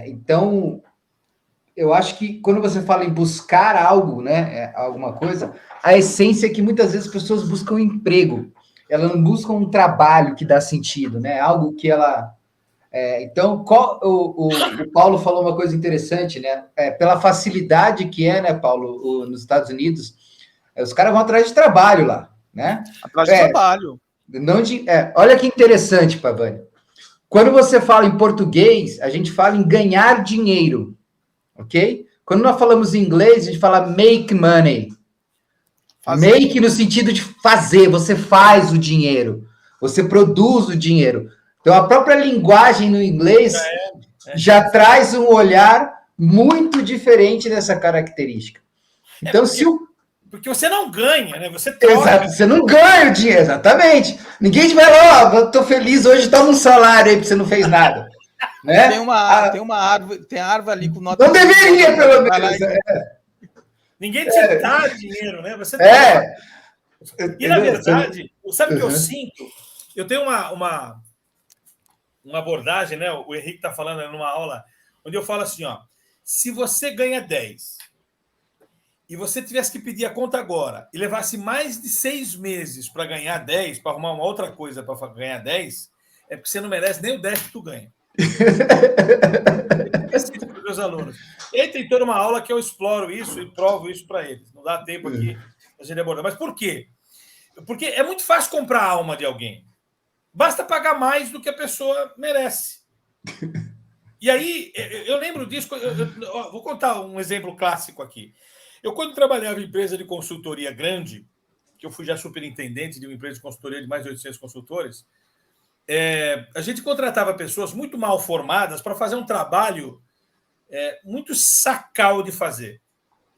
Então, eu acho que quando você fala em buscar algo, né, alguma coisa, a essência é que muitas vezes as pessoas buscam emprego, elas não buscam um trabalho que dá sentido, né? Algo que ela... então, o Paulo falou uma coisa interessante, né? Pela facilidade que né, Paulo, nos Estados Unidos, os caras vão atrás de trabalho lá, né? Atrás de trabalho. Olha que interessante, Pavani. Quando você fala em português, a gente fala em ganhar dinheiro, ok? Quando nós falamos em inglês, a gente fala make money. Fazer. Make no sentido de fazer, você faz o dinheiro, você produz o dinheiro. Então, a própria linguagem no inglês já traz um olhar muito diferente dessa característica. Então, porque você não ganha, né? Você troca. Exato, você não ganha o dinheiro, exatamente. Ninguém te vai lá, eu tô feliz hoje, toma um salário aí, porque você não fez nada. Né? Tem uma árvore, tem árvore ali com nota... Não deveria, pelo menos. Ninguém te dá dinheiro, né? Você E, na verdade, sabe o que eu sinto? Eu tenho uma abordagem, né? O Henrique está falando numa aula, onde eu falo assim, ó, se você ganha 10 e você tivesse que pedir a conta agora e levasse mais de 6 meses para ganhar 10, para arrumar uma outra coisa para ganhar 10, é porque você não merece nem o 10 que tu ganha. Para os meus alunos. E aí tem toda uma aula que eu exploro isso e provo isso para eles. Não dá tempo aqui a gente abordar. Mas por quê? Porque é muito fácil comprar a alma de alguém. Basta pagar mais do que a pessoa merece. E aí, eu lembro disso... vou contar um exemplo clássico aqui. Eu, quando trabalhava em empresa de consultoria grande, que eu fui já superintendente de uma empresa de consultoria de mais de 800 consultores, a gente contratava pessoas muito mal formadas para fazer um trabalho muito sacal de fazer.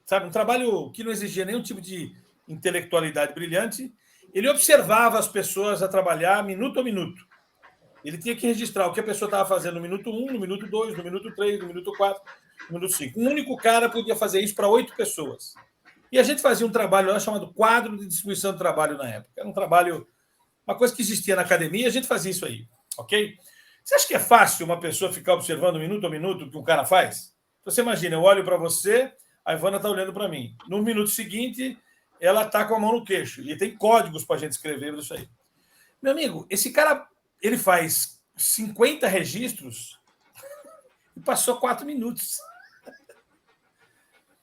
Sabe? Um trabalho que não exigia nenhum tipo de intelectualidade brilhante. Ele observava as pessoas a trabalhar minuto a minuto. Ele tinha que registrar o que a pessoa estava fazendo no minuto 1, no minuto 2, no minuto 3, no minuto 4, no minuto 5. Um único cara podia fazer isso para 8 pessoas. E a gente fazia um trabalho lá chamado quadro de distribuição de trabalho na época. Era um trabalho, uma coisa que existia na academia, a gente fazia isso aí, ok? Você acha que é fácil uma pessoa ficar observando minuto a minuto o que um cara faz? Você imagina, eu olho para você, a Ivana está olhando para mim. No minuto seguinte, ela está com a mão no queixo. E tem códigos para a gente escrever isso aí. Meu amigo, esse cara, ele faz 50 registros e passou 4 minutos.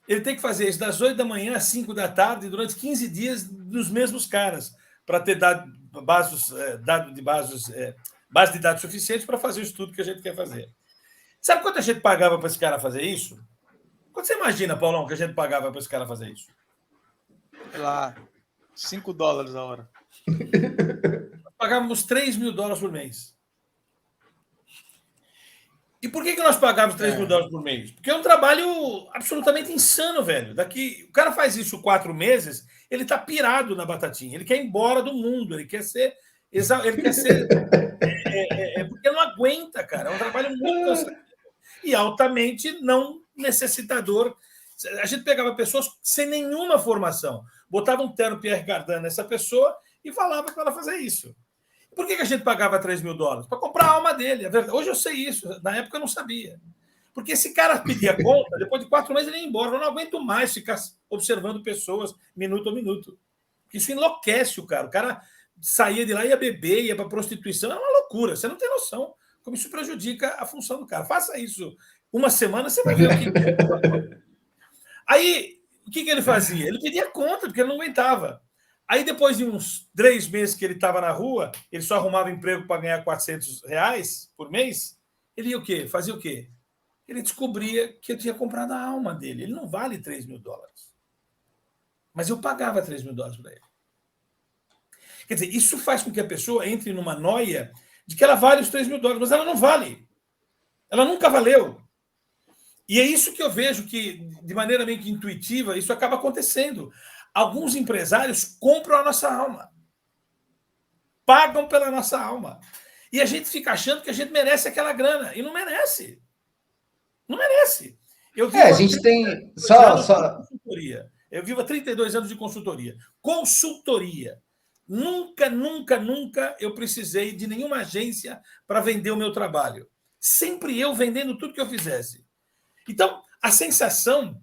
Ele tem que fazer isso das 8 da manhã às 5 da tarde, durante 15 dias, dos mesmos caras, para ter base de dados suficientes para fazer o estudo que a gente quer fazer. Sabe quanto a gente pagava para esse cara fazer isso? Quanto você imagina, Paulão, que a gente pagava para esse cara fazer isso? Sei lá, $5 a hora. Nós pagávamos $3.000 por mês. E por que nós pagávamos $3.000 por mês? Porque é um trabalho absolutamente insano, velho. Daqui, o cara faz isso 4 meses, ele está pirado na batatinha. Ele quer ir embora do mundo, ele quer ser... porque não aguenta, cara. É um trabalho muito cansativo e altamente não necessitador. A gente pegava pessoas sem nenhuma formação, botava um terno Pierre Cardin nessa pessoa e falava para ela fazer isso. Por que a gente pagava $3.000? Para comprar a alma dele. Hoje eu sei isso, na época eu não sabia. Porque esse cara pedia conta, depois de 4 meses ele ia embora. Eu não aguento mais ficar observando pessoas minuto a minuto. Isso enlouquece o cara. O cara saía de lá, ia beber, ia para prostituição. É uma loucura. Você não tem noção como isso prejudica a função do cara. Faça isso 1 semana, você vai ver o que é. Aí, o que ele fazia? Ele pedia conta, porque ele não aguentava. Aí, depois de uns 3 meses que ele estava na rua, ele só arrumava emprego para ganhar R$400 por mês, ele ia o quê? Fazia o quê? Ele descobria que eu tinha comprado a alma dele. Ele não vale $3.000. Mas eu pagava $3.000 para ele. Quer dizer, isso faz com que a pessoa entre numa noia de que ela vale os $3.000, mas ela não vale. Ela nunca valeu. E é isso que eu vejo que, de maneira meio que intuitiva, isso acaba acontecendo. Alguns empresários compram a nossa alma. Pagam pela nossa alma. E a gente fica achando que a gente merece aquela grana. E não merece. Não merece. A gente tem... Eu vivo há 32 anos de consultoria. Consultoria. Nunca eu precisei de nenhuma agência para vender o meu trabalho. Sempre eu vendendo tudo que eu fizesse. Então, a sensação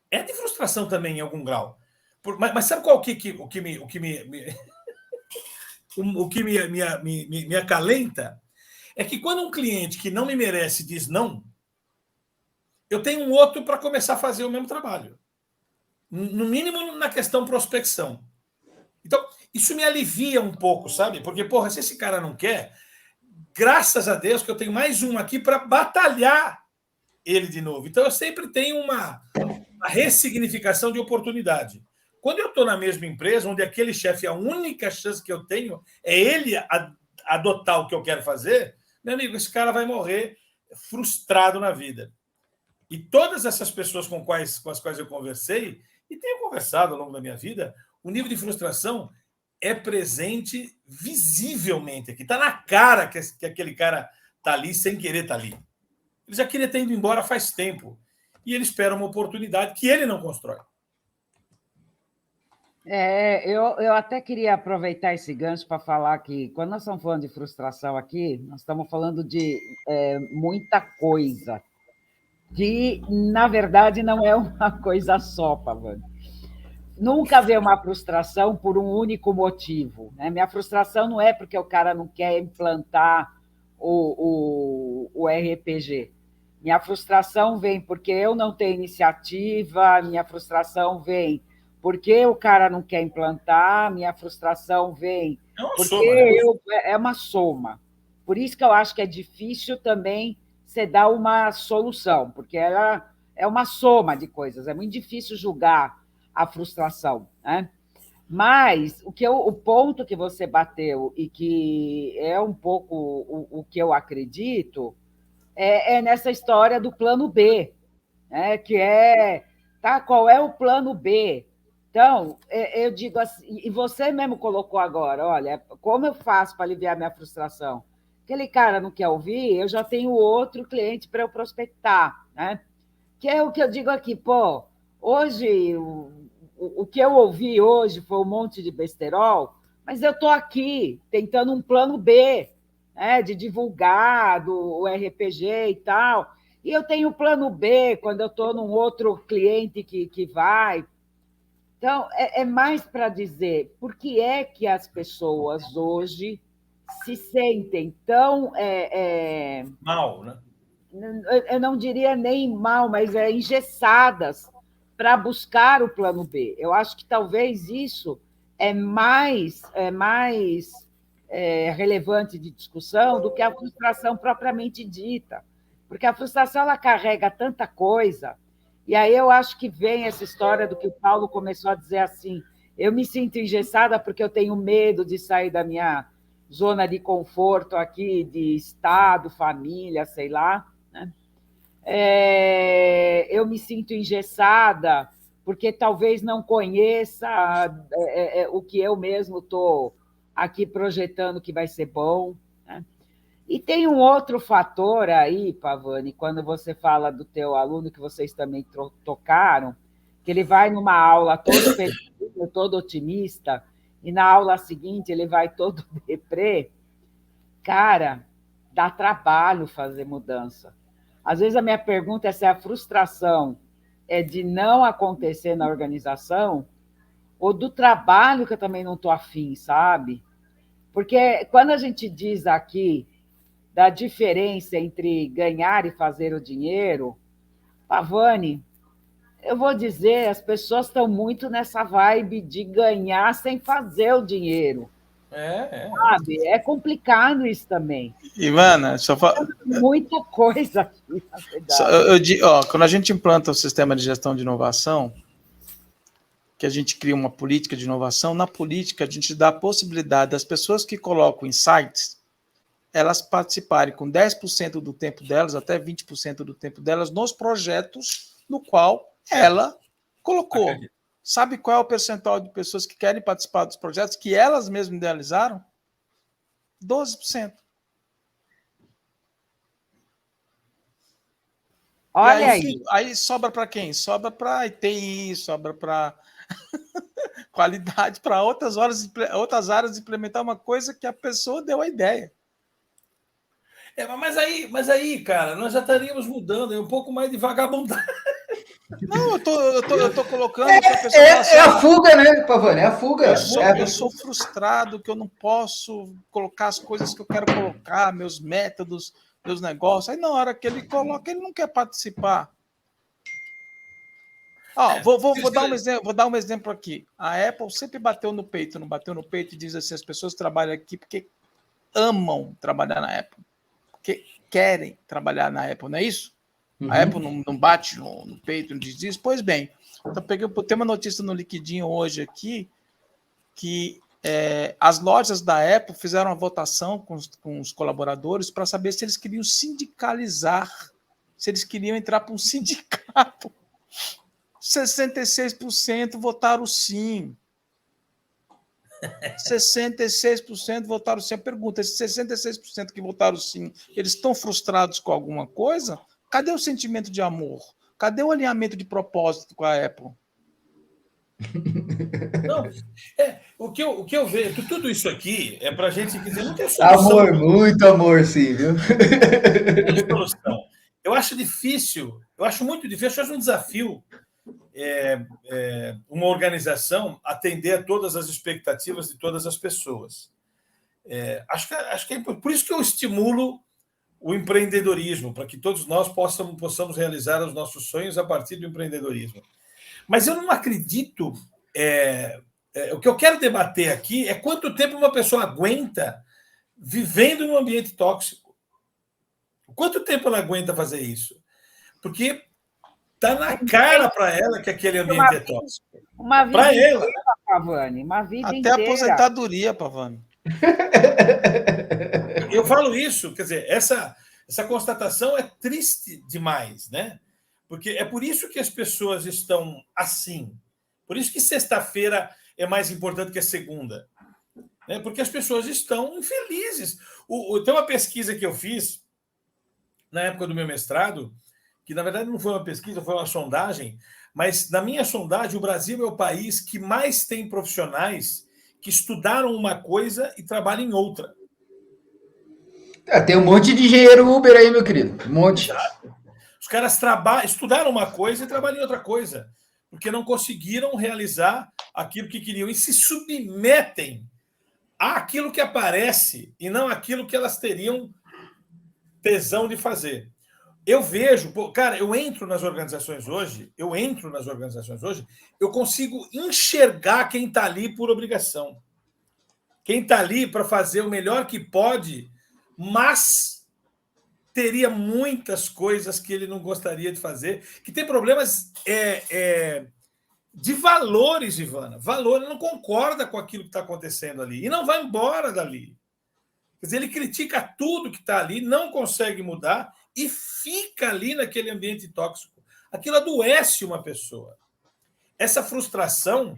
é de frustração também, em algum grau. Mas sabe qual o que me acalenta? É que quando um cliente que não me merece diz não, eu tenho um outro para começar a fazer o mesmo trabalho. No mínimo, na questão prospecção. Então, isso me alivia um pouco, sabe? Porque, porra, se esse cara não quer, graças a Deus que eu tenho mais um aqui para batalhar ele de novo. Então, eu sempre tenho uma ressignificação de oportunidade. Quando eu estou na mesma empresa, onde aquele chefe, a única chance que eu tenho é ele adotar o que eu quero fazer, meu amigo, esse cara vai morrer frustrado na vida. E todas essas pessoas com as quais eu conversei, e tenho conversado ao longo da minha vida, o nível de frustração é presente visivelmente aqui. Está na cara que aquele cara está ali sem querer estar ali. Ele já queria ter ido embora faz tempo. E ele espera uma oportunidade que ele não constrói. Eu até queria aproveitar esse gancho para falar que, quando nós estamos falando de frustração aqui, nós estamos falando de muita coisa, que, na verdade, não é uma coisa só, Pavani. Nunca vê uma frustração por um único motivo. Né? Minha frustração não é porque o cara não quer implantar o RPG. Minha frustração vem porque eu não tenho iniciativa, minha frustração vem porque o cara não quer implantar, minha frustração vem é uma soma. Por isso que eu acho que é difícil também você dar uma solução, porque ela é uma soma de coisas, é muito difícil julgar a frustração, né? Mas o ponto que você bateu e que é um pouco o que eu acredito é nessa história do plano B, né? Que é, tá, qual é o plano B? Então, eu digo assim, e você mesmo colocou agora, olha, como eu faço para aliviar minha frustração? Aquele cara não quer ouvir, eu já tenho outro cliente para eu prospectar, né? Que é o que eu digo aqui, pô, hoje, o que eu ouvi hoje foi um monte de besterol, mas eu estou aqui tentando um plano B, né, de divulgar o RPG e tal, e eu tenho um plano B quando eu estou num outro cliente que vai. Então, é mais para dizer por que é que as pessoas hoje se sentem tão Mal, né? eu não diria nem mal, mas engessadas para buscar o plano B. Eu acho que talvez isso é mais relevante de discussão do que a frustração propriamente dita, porque a frustração ela carrega tanta coisa. E aí eu acho que vem essa história do que o Paulo começou a dizer assim: eu me sinto engessada porque eu tenho medo de sair da minha zona de conforto aqui, de estado, família, sei lá. Eu me sinto engessada porque talvez não conheça o que eu mesmo estou aqui projetando que vai ser bom, né? E tem um outro fator aí, Pavani, quando você fala do teu aluno, que vocês também tocaram, que ele vai numa aula todo feliz, todo otimista, e na aula seguinte ele vai todo deprê. Cara, dá trabalho fazer mudança. Às vezes a minha pergunta é se a frustração é de não acontecer na organização ou do trabalho que eu também não estou afim, sabe? Porque quando a gente diz aqui da diferença entre ganhar e fazer o dinheiro, Pavani, eu vou dizer, as pessoas estão muito nessa vibe de ganhar sem fazer o dinheiro. Sabe? É complicado isso também. Ivana, muita coisa aqui, na verdade. Quando a gente implanta o sistema de gestão de inovação, que a gente cria uma política de inovação, na política a gente dá a possibilidade das pessoas que colocam insights, elas participarem com 10% do tempo delas, até 20% do tempo delas, nos projetos no qual ela colocou. Acredito. Sabe qual é o percentual de pessoas que querem participar dos projetos que elas mesmas idealizaram? 12%. Olha aí. Aí sobra para quem? Sobra para TI, sobra para qualidade, para outras áreas de implementar uma coisa que a pessoa deu a ideia. Mas aí, cara, nós já estaríamos mudando, um pouco mais de vagabundagem. Não, eu tô colocando que a pessoa é a fuga, né, Pavani? É a fuga. Eu sou frustrado que eu não posso colocar as coisas que eu quero colocar, meus métodos, meus negócios. Aí na hora que ele coloca, ele não quer participar. Vou dar um exemplo aqui. A Apple sempre bateu no peito, não bateu no peito e diz assim: as pessoas trabalham aqui porque amam trabalhar na Apple, porque querem trabalhar na Apple, não é isso? Uhum. A Apple não bate no peito, não diz isso. Pois bem, então tem uma notícia no Liquidinho hoje aqui que as lojas da Apple fizeram uma votação com os colaboradores para saber se eles queriam sindicalizar, se eles queriam entrar para um sindicato. 66% votaram sim. 66% votaram sim. A pergunta: esses 66% que votaram sim, eles estão frustrados com alguma coisa? Cadê o sentimento de amor? Cadê o alinhamento de propósito com a Apple? Não, o que eu vejo, tudo isso aqui é para a gente dizer, não tem solução. Amor, muito amor, sim, viu? Não tem solução. Eu acho muito difícil, acho um desafio uma organização atender a todas as expectativas de todas as pessoas. Acho que é por isso que eu estimulo o empreendedorismo, para que todos nós possamos realizar os nossos sonhos a partir do empreendedorismo. Mas eu não acredito... o que eu quero debater aqui é quanto tempo uma pessoa aguenta vivendo num ambiente tóxico. Quanto tempo ela aguenta fazer isso? Porque Está na cara para ela que aquele ambiente é tóxico. Uma vida Para ela. inteira, Pavani, uma vida Até inteira. aposentadoria, Pavani. Eu falo isso, quer dizer, essa constatação é triste demais, né? Porque é por isso que as pessoas estão assim. Por isso que sexta-feira é mais importante que a segunda. Né? Porque as pessoas estão infelizes. Tem uma pesquisa que eu fiz na época do meu mestrado, que na verdade não foi uma pesquisa, foi uma sondagem, mas na minha sondagem, o Brasil é o país que mais tem profissionais que estudaram uma coisa e trabalham em outra. Tem um monte de engenheiro Uber aí, meu querido. Um monte. Exato. Os caras estudaram uma coisa e trabalham em outra coisa, porque não conseguiram realizar aquilo que queriam e se submetem àquilo que aparece e não àquilo que elas teriam tesão de fazer. Eu vejo, cara, eu entro nas organizações hoje, eu consigo enxergar quem está ali por obrigação. Quem está ali para fazer o melhor que pode, mas teria muitas coisas que ele não gostaria de fazer, que tem problemas de valores, Ivana. Valor, ele não concorda com aquilo que está acontecendo ali e não vai embora dali. Quer dizer, ele critica tudo que está ali, não consegue mudar e fica ali naquele ambiente tóxico. Aquilo adoece uma pessoa. Essa frustração,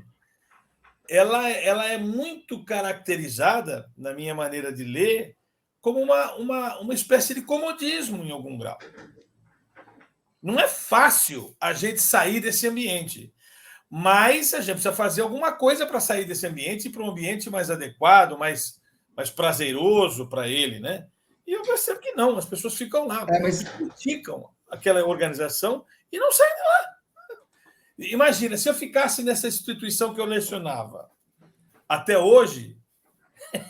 ela é muito caracterizada, na minha maneira de ler, como uma espécie de comodismo em algum grau. Não é fácil a gente sair desse ambiente, mas a gente precisa fazer alguma coisa para sair desse ambiente e para um ambiente mais adequado, mais prazeroso para ele, né? E eu percebo que não, as pessoas ficam lá, criticam aquela organização e não saem de lá. Imagina, se eu ficasse nessa instituição que eu lecionava até hoje,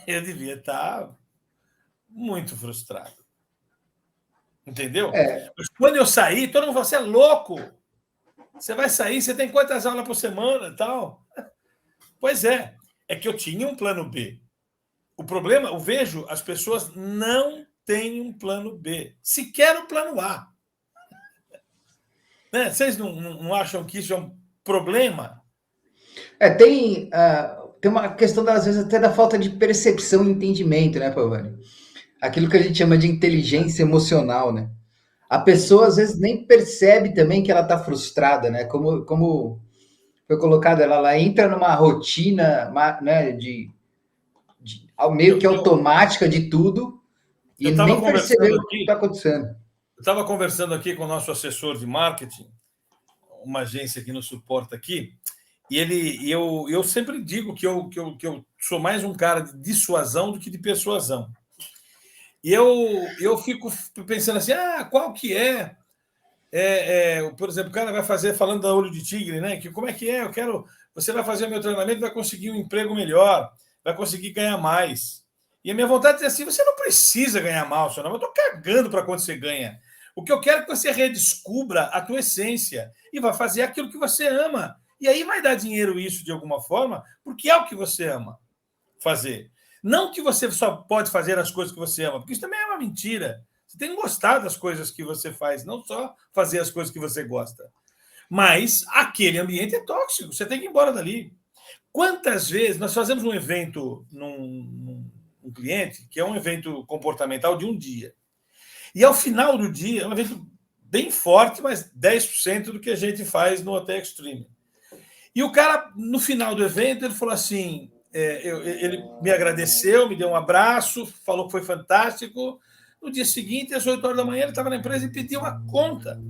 eu devia estar muito frustrado. Entendeu? Mas quando eu saí, todo mundo falou, você é louco. Você vai sair, você tem quantas aulas por semana e tal? Pois é que eu tinha um plano B. O problema, eu vejo, as pessoas não têm um plano B, sequer um plano A. Né? Vocês não acham que isso é um problema? Tem uma questão, às vezes, até da falta de percepção e entendimento, né, Pavani? Aquilo que a gente chama de inteligência emocional, né? A pessoa, às vezes, nem percebe também que ela está frustrada, né? Como foi colocado, ela entra numa rotina, né, meio que automática de tudo e nem percebeu o que está acontecendo. Eu estava conversando aqui com o nosso assessor de marketing, uma agência que nos suporta aqui, e eu sempre digo que eu sou mais um cara de dissuasão do que de persuasão. E eu fico pensando assim, qual que é? Por exemplo, o cara vai fazer, falando da Olho de Tigre, né? Que como é que é? Você vai fazer meu treinamento, vai conseguir um emprego melhor, vai conseguir ganhar mais. E a minha vontade é assim, você não precisa ganhar mal, eu estou cagando para quanto você ganha. O que eu quero é que você redescubra a tua essência e vá fazer aquilo que você ama. E aí vai dar dinheiro isso de alguma forma, porque é o que você ama fazer. Não que você só pode fazer as coisas que você ama, porque isso também é uma mentira. Você tem que gostar das coisas que você faz, não só fazer as coisas que você gosta. Mas aquele ambiente é tóxico, você tem que ir embora dali. Quantas vezes nós fazemos um evento num cliente, que é um evento comportamental de um dia, e ao final do dia, é um evento bem forte, mas 10% do que a gente faz no Hotel Extreme. E o cara, no final do evento, ele falou assim, ele me agradeceu, me deu um abraço, falou que foi fantástico. No dia seguinte, às 8 horas da manhã, ele estava na empresa e pediu uma conta.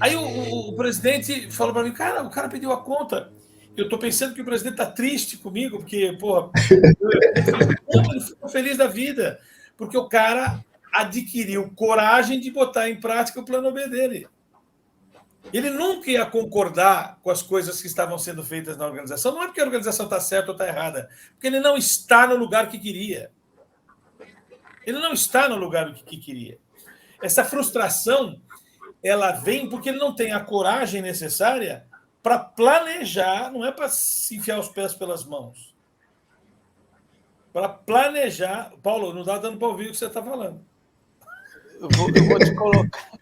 Aí o presidente falou para mim, cara, o cara pediu a conta. Eu estou pensando que o presidente está triste comigo, porque, porra, ele ficou feliz da vida, porque o cara adquiriu coragem de botar em prática o plano B dele. Ele nunca ia concordar com as coisas que estavam sendo feitas na organização. Não é porque a organização está certa ou está errada, porque ele não está no lugar que queria. Ele não está no lugar que queria. Essa frustração, ela vem porque ele não tem a coragem necessária para planejar, não é para se enfiar os pés pelas mãos. Para planejar. Paulo, não dá dando para ouvir o que você está falando. Eu vou te colocar.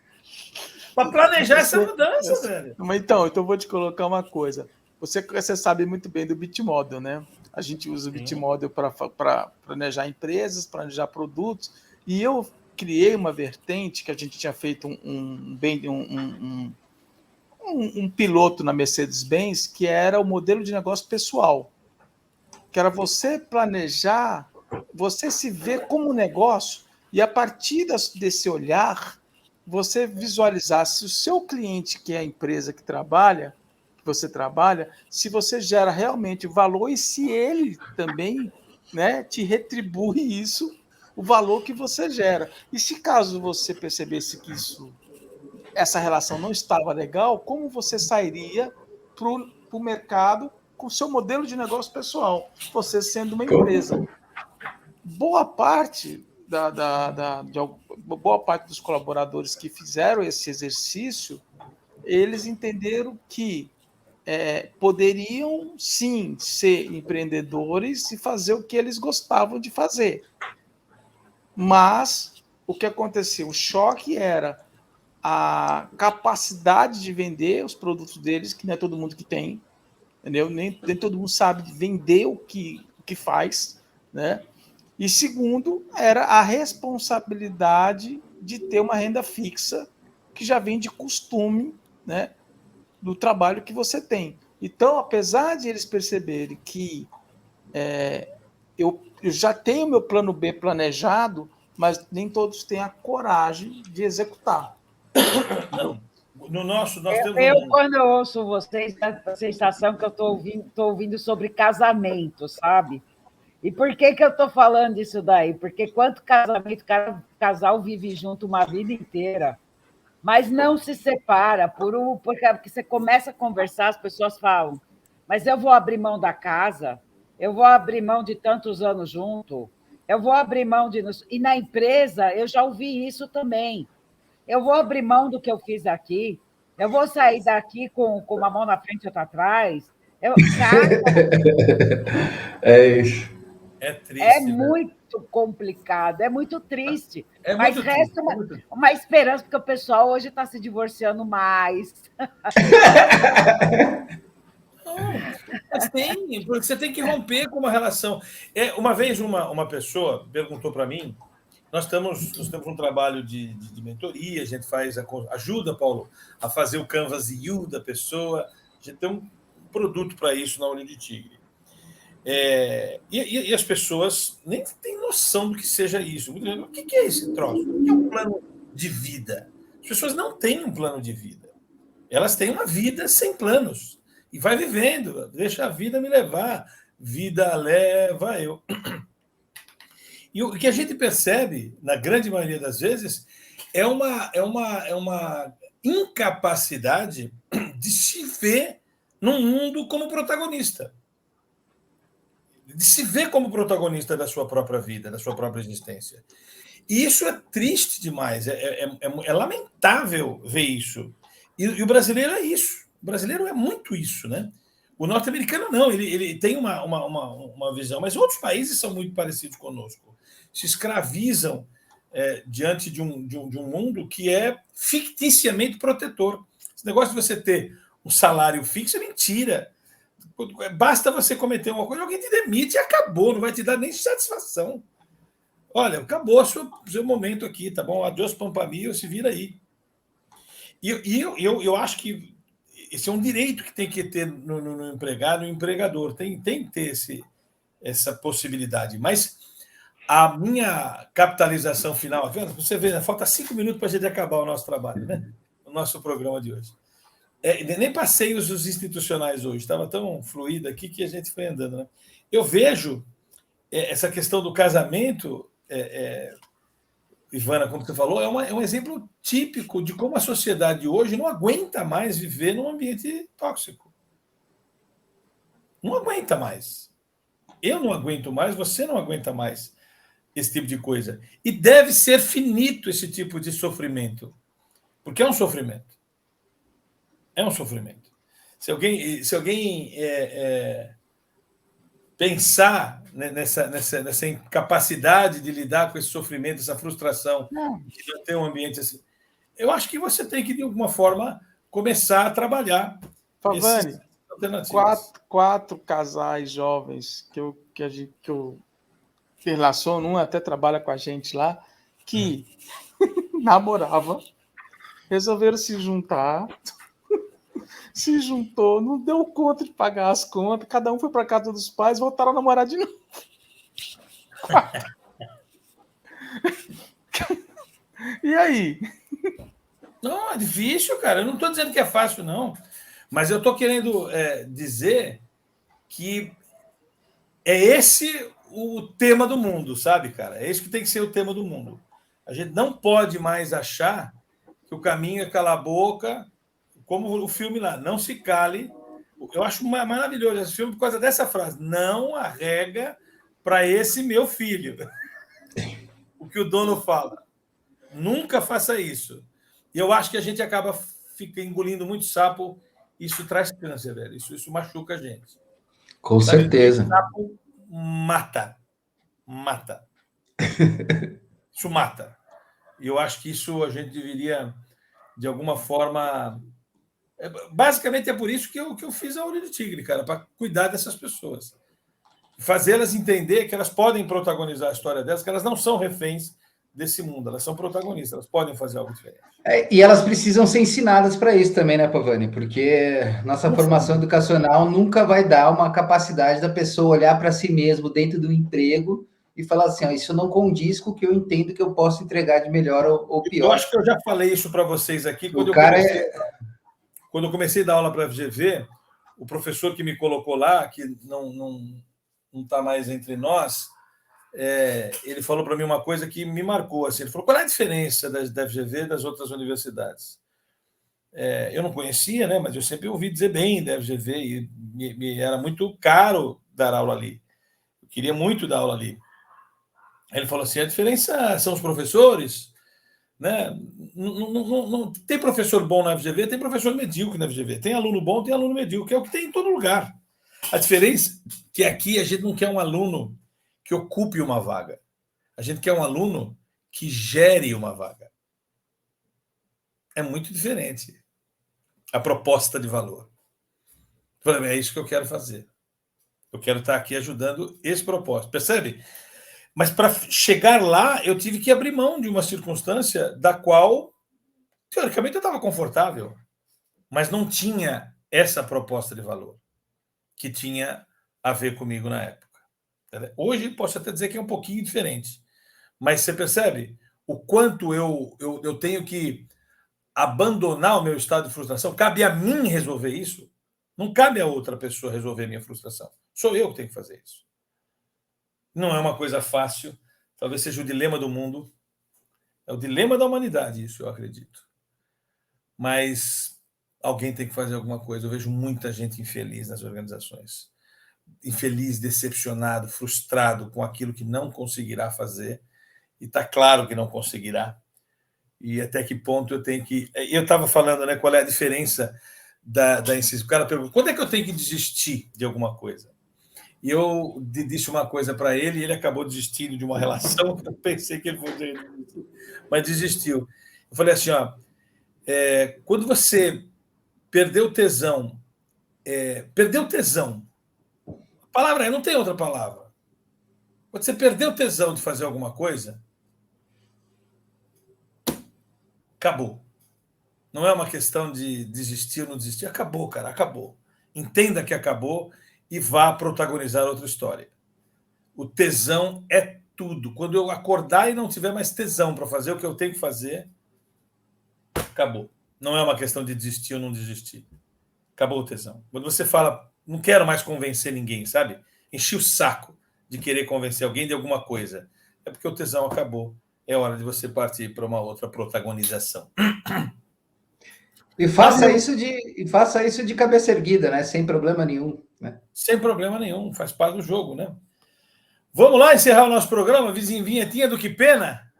para planejar essa mudança, velho. Então eu vou te colocar uma coisa. Você sabe muito bem do Bitmodel, né? A gente usa o Bitmodel para planejar empresas, planejar produtos, e eu criei uma vertente que a gente tinha feito um piloto na Mercedes-Benz, que era o modelo de negócio pessoal, que era você planejar, você se ver como negócio, e a partir desse olhar, você visualizar se o seu cliente, que é a empresa que você trabalha, se você gera realmente valor e se ele também, né, te retribui isso, o valor que você gera. E se caso você percebesse que essa relação não estava legal, como você sairia para o mercado com o seu modelo de negócio pessoal, você sendo uma empresa? Boa parte boa parte dos colaboradores que fizeram esse exercício, eles entenderam que poderiam sim ser empreendedores e fazer o que eles gostavam de fazer. Mas o que aconteceu? O choque era a capacidade de vender os produtos deles, que não é todo mundo que tem, entendeu? Nem todo mundo sabe vender o que faz, né? E segundo, era a responsabilidade de ter uma renda fixa que já vem de costume, né, do trabalho que você tem. Então, apesar de eles perceberem que eu já tenho meu plano B planejado, mas nem todos têm a coragem de executar. Não. Nós temos quando eu ouço vocês, a sensação que eu estou ouvindo sobre casamento, sabe? E por que eu estou falando isso daí? Porque quanto casamento, casal vive junto uma vida inteira, mas não se separa, porque você começa a conversar, as pessoas falam, mas eu vou abrir mão da casa, eu vou abrir mão de tantos anos junto, eu vou abrir mão de... E na empresa, eu já ouvi isso também. Eu vou abrir mão do que eu fiz aqui, eu vou sair daqui com uma mão na frente e outra atrás. Cara, É isso. É triste. É muito complicado, é muito triste. Mas muito resta uma esperança, porque o pessoal hoje está se divorciando mais. Não, mas tem, porque você tem que romper com uma relação. Uma vez uma pessoa perguntou para mim, nós temos um trabalho de mentoria, a gente ajuda, Paulo, a fazer o Canvas U da pessoa, a gente tem um produto para isso na Olho de Tigre. E as pessoas nem têm noção do que seja isso. O que é esse troço? O que é um plano de vida? As pessoas não têm um plano de vida. Elas têm uma vida sem planos. E vai vivendo, deixa a vida me levar. Vida leva eu. E o que a gente percebe, na grande maioria das vezes, é uma incapacidade de se ver num mundo como protagonista. De se ver como protagonista da sua própria vida, da sua própria existência. E isso é triste demais, é lamentável ver isso. E o brasileiro é isso. O brasileiro é muito isso, né? O norte-americano não, ele tem uma visão, mas outros países são muito parecidos conosco. Se escravizam diante de um mundo que é ficticiamente protetor. Esse negócio de você ter um salário fixo é mentira. Basta você cometer uma coisa, alguém te demite e acabou, não vai te dar nem satisfação. Olha, acabou o seu momento aqui, tá bom? Adeus, pampamio, se vira aí. E eu acho que esse é um direito que tem que ter no empregado, no empregador. Tem que ter essa possibilidade. Mas a minha capitalização final, você vê, falta 5 minutos para a gente acabar o nosso trabalho, né? O nosso programa de hoje. Nem passei os institucionais hoje, estava tão fluido aqui que a gente foi andando. Né? Eu vejo essa questão do casamento, Ivana, como você falou, é um exemplo típico de como a sociedade hoje não aguenta mais viver num ambiente tóxico. Não aguenta mais. Eu não aguento mais, você não aguenta mais esse tipo de coisa. E deve ser finito esse tipo de sofrimento, porque é um sofrimento. É um sofrimento. Se alguém pensar nessa incapacidade de lidar com esse sofrimento, essa frustração, de não ter um ambiente assim, eu acho que você tem que, de alguma forma, começar a trabalhar Pavani, alternativas. Quatro casais jovens que eu relaciono, um até trabalha com a gente lá, que namorava, resolveram se juntar, se juntou, não deu conta de pagar as contas, cada um foi para casa dos pais, voltaram a namorar de novo. 4. E aí? Não, é difícil, cara. Eu não estou dizendo que é fácil, não. Mas eu estou querendo dizer que é esse o tema do mundo, sabe, cara? É isso que tem que ser o tema do mundo. A gente não pode mais achar que o caminho é calar a boca, como o filme lá, não se cale. Eu acho maravilhoso esse filme por causa dessa frase. Não arrega para esse meu filho. O que o dono fala. Nunca faça isso. E eu acho que a gente fica engolindo muito sapo. Isso traz câncer, velho. Isso machuca a gente. Com certeza. O sapo mata. Mata. Isso mata. E eu acho que isso a gente deveria, de alguma forma. Basicamente é por isso que eu fiz a Olho de Tigre, cara, para cuidar dessas pessoas. Fazê-las entender que elas podem protagonizar a história delas, que elas não são reféns desse mundo, elas são protagonistas, elas podem fazer algo diferente. E elas precisam ser ensinadas para isso também, né, Pavani? Porque nossa formação educacional nunca vai dar uma capacidade da pessoa olhar para si mesmo dentro do emprego e falar assim, ó, isso não condiz com o que eu entendo que eu posso entregar de melhor ou pior. Eu acho que eu já falei isso para vocês aqui quando eu comecei a dar aula para a FGV, o professor que me colocou lá, que não está mais entre nós, ele falou para mim uma coisa que me marcou. Assim, ele falou, qual é a diferença da FGV das outras universidades? Eu não conhecia, né, mas eu sempre ouvi dizer bem da FGV e me era muito caro dar aula ali. Eu queria muito dar aula ali. Ele falou assim, a diferença são os professores, né? Não tem professor bom na FGV, tem professor medíocre na FGV. Tem aluno bom, tem aluno medíocre, que é o que tem em todo lugar. A diferença é que aqui a gente não quer um aluno que ocupe uma vaga. A gente quer um aluno que gere uma vaga. É muito diferente a proposta de valor. É isso que eu quero fazer. Eu quero estar aqui ajudando esse propósito. Percebe? Mas para chegar lá, eu tive que abrir mão de uma circunstância da qual, teoricamente, eu estava confortável, mas não tinha essa proposta de valor que tinha a ver comigo na época. Hoje, posso até dizer que é um pouquinho diferente, mas você percebe o quanto eu tenho que abandonar o meu estado de frustração? Cabe a mim resolver isso? Não cabe a outra pessoa resolver a minha frustração. Sou eu que tenho que fazer isso. Não é uma coisa fácil, talvez seja o dilema do mundo, é o dilema da humanidade, isso eu acredito. Mas alguém tem que fazer alguma coisa. Eu vejo muita gente infeliz nas organizações. Infeliz, decepcionado, frustrado com aquilo que não conseguirá fazer. E está claro que não conseguirá. E até que ponto eu tenho que... Eu estava falando, né, qual é a diferença da insistência. O cara pergunta, quando é que eu tenho que desistir de alguma coisa? E eu disse uma coisa para ele e ele acabou desistindo de uma relação que eu pensei que ele fosse desistir, mas desistiu. Eu falei assim, ó, quando você perdeu tesão, a palavra não tem outra palavra. Quando você perdeu tesão de fazer alguma coisa, acabou. Não é uma questão de desistir ou não desistir, acabou, cara, acabou. Entenda que acabou e vá protagonizar outra história. O tesão é tudo. Quando eu acordar e não tiver mais tesão para fazer o que eu tenho que fazer, acabou. Não é uma questão de desistir ou não desistir. Acabou o tesão. Quando você fala, não quero mais convencer ninguém, sabe? Enchi o saco de querer convencer alguém de alguma coisa. É porque o tesão acabou. É hora de você partir para uma outra protagonização. E faça isso de cabeça erguida, né? Sem problema nenhum. Né? Sem problema nenhum, faz parte do jogo, né? Vamos lá encerrar o nosso programa, vizinho vinhetinha do Que Pena?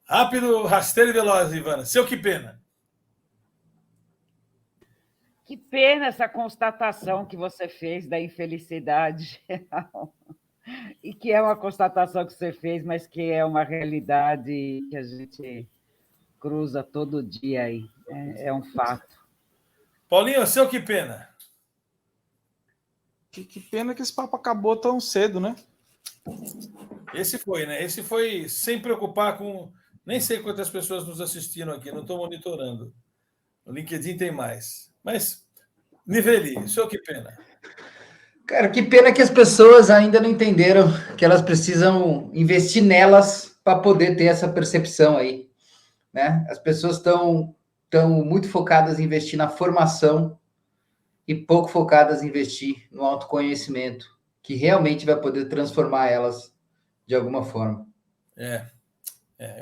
Rápido, rasteiro e veloz, Ivana. Seu Que Pena. Que pena essa constatação que você fez da infelicidade geral. E que é uma constatação que você fez, mas que é uma realidade que a gente cruza todo dia aí. É um fato. Paulinho, seu que pena. Que pena que esse papo acabou tão cedo, né? Esse foi, né? Esse foi sem preocupar com... Nem sei quantas pessoas nos assistiram aqui, não estou monitorando. No LinkedIn tem mais. Mas, Niveli, seu que pena. Cara, que pena que as pessoas ainda não entenderam que elas precisam investir nelas para poder ter essa percepção aí, né? As pessoas estão muito focadas em investir na formação e pouco focadas em investir no autoconhecimento, que realmente vai poder transformar elas de alguma forma.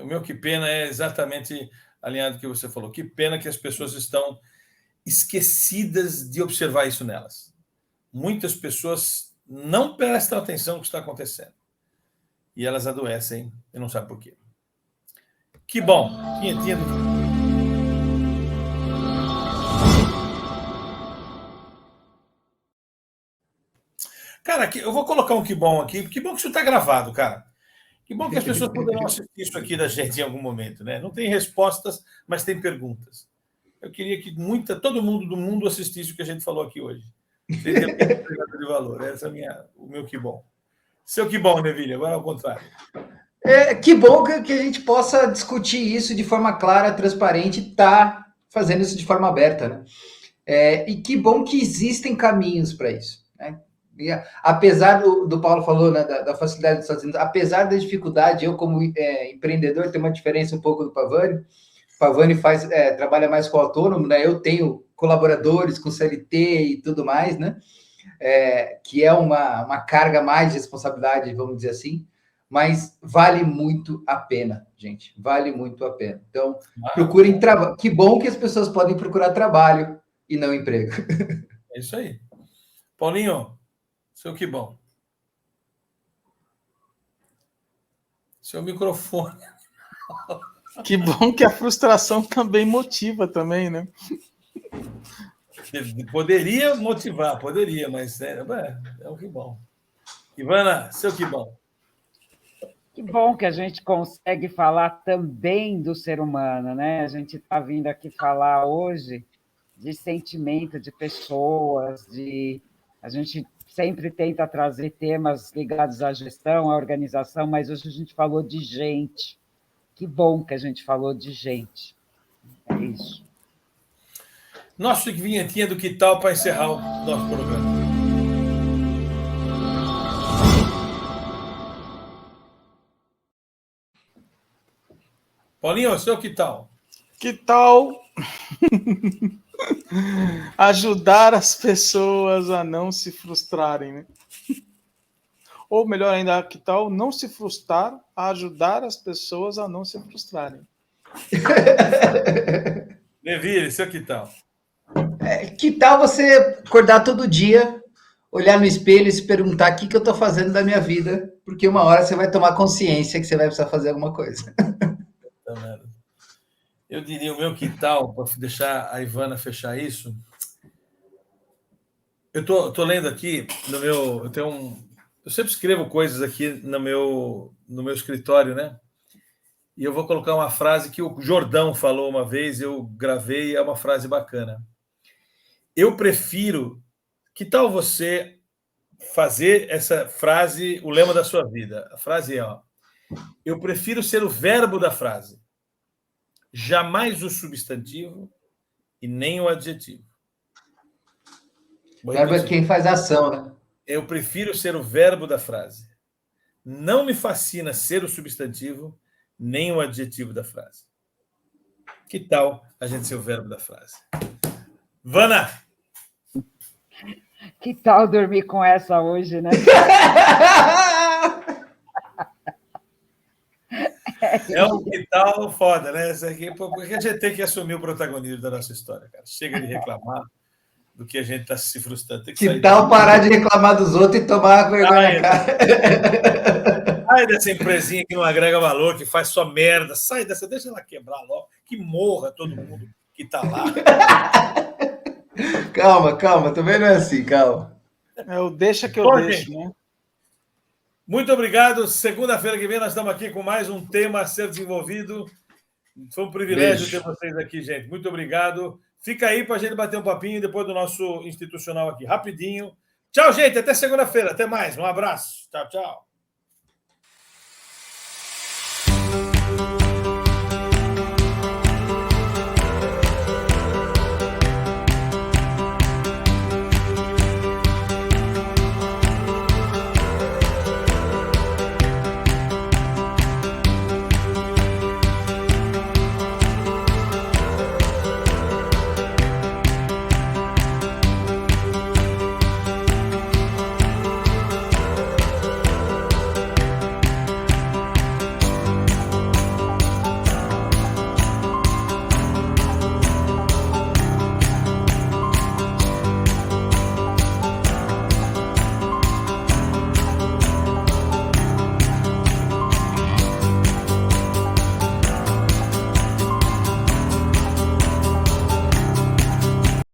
O meu que pena é exatamente alinhado com o que você falou. Que pena que as pessoas estão esquecidas de observar isso nelas. Muitas pessoas não prestam atenção no que está acontecendo. E elas adoecem e não sabem por quê. Que bom. Quinhentinha do... Cara, eu vou colocar um que bom aqui. Que bom que isso está gravado, cara. Que bom que as pessoas poderão assistir isso aqui da gente em algum momento, né? Não tem respostas, mas tem perguntas. Eu queria que todo mundo do mundo assistisse o que a gente falou aqui hoje. Seria de valor. Esse é o meu que bom. Seu que bom, Neville, agora ao contrário. Que bom que a gente possa discutir isso de forma clara, transparente, e tá fazendo isso de forma aberta, né? E que bom que existem caminhos para isso, né? E, apesar do Paulo falou, né, da facilidade dos Estados Unidos, apesar da dificuldade, eu como empreendedor tenho uma diferença um pouco do Pavani. O Pavani trabalha mais com autônomo, né? Eu tenho colaboradores com CLT e tudo mais, né? Que é uma carga mais de responsabilidade, vamos dizer assim, mas vale muito a pena, gente, vale muito a pena. Então, procurem trabalho. Que bom que as pessoas podem procurar trabalho e não emprego. É isso aí. Paulinho, seu que bom. Seu microfone. Que bom que a frustração também motiva também, né? Poderia motivar, poderia, mas é um que bom. Ivana, seu que bom. Que bom que a gente consegue falar também do ser humano, né? A gente está vindo aqui falar hoje de sentimento de pessoas, a gente sempre tenta trazer temas ligados à gestão, à organização, mas hoje a gente falou de gente. Que bom que a gente falou de gente. É isso. Nossa, que vinhetinha do que tal para encerrar o nosso programa. Paulinho, seu que tal? Que tal ajudar as pessoas a não se frustrarem, né? Ou melhor ainda, que tal não se frustrar, a ajudar as pessoas a não se frustrarem? Neville, seu que tal? Que tal você acordar todo dia, olhar no espelho e se perguntar o que eu estou fazendo da minha vida, porque uma hora você vai tomar consciência que você vai precisar fazer alguma coisa. Eu diria o meu que tal, para deixar a Ivana fechar isso. Eu tô lendo aqui no meu... Eu sempre escrevo coisas aqui no meu escritório, né? E eu vou colocar uma frase que o Jordão falou uma vez, eu gravei, é uma frase bacana. Eu prefiro... Que tal você fazer essa frase, o lema da sua vida? A frase é, eu prefiro ser o verbo da frase, jamais o substantivo e nem o adjetivo. Verbo é quem faz a ação, né? Eu prefiro ser o verbo da frase. Não me fascina ser o substantivo nem o adjetivo da frase. Que tal a gente ser o verbo da frase? Vana! Que tal dormir com essa hoje, né? É um que tal foda, né? Porque a gente tem que assumir o protagonismo da nossa história, cara. Chega de reclamar do que a gente está se frustrando. Que tal parar de reclamar dos outros e tomar vergonha na cara? Sai dessa empresinha que não agrega valor, que faz só merda. Sai dessa, deixa ela quebrar logo, que morra todo mundo que está lá. Calma, calma, também não é assim, calma. É o deixa que eu Bom, deixo, gente, né? muito obrigado. Segunda-feira que vem nós estamos aqui com mais um tema a ser desenvolvido. Foi um privilégio Beijo. ter vocês aqui, gente. Muito obrigado. Fica aí para a gente bater um papinho depois do nosso institucional aqui, rapidinho. Tchau, gente. Até segunda-feira. Até mais. Um abraço. Tchau, tchau.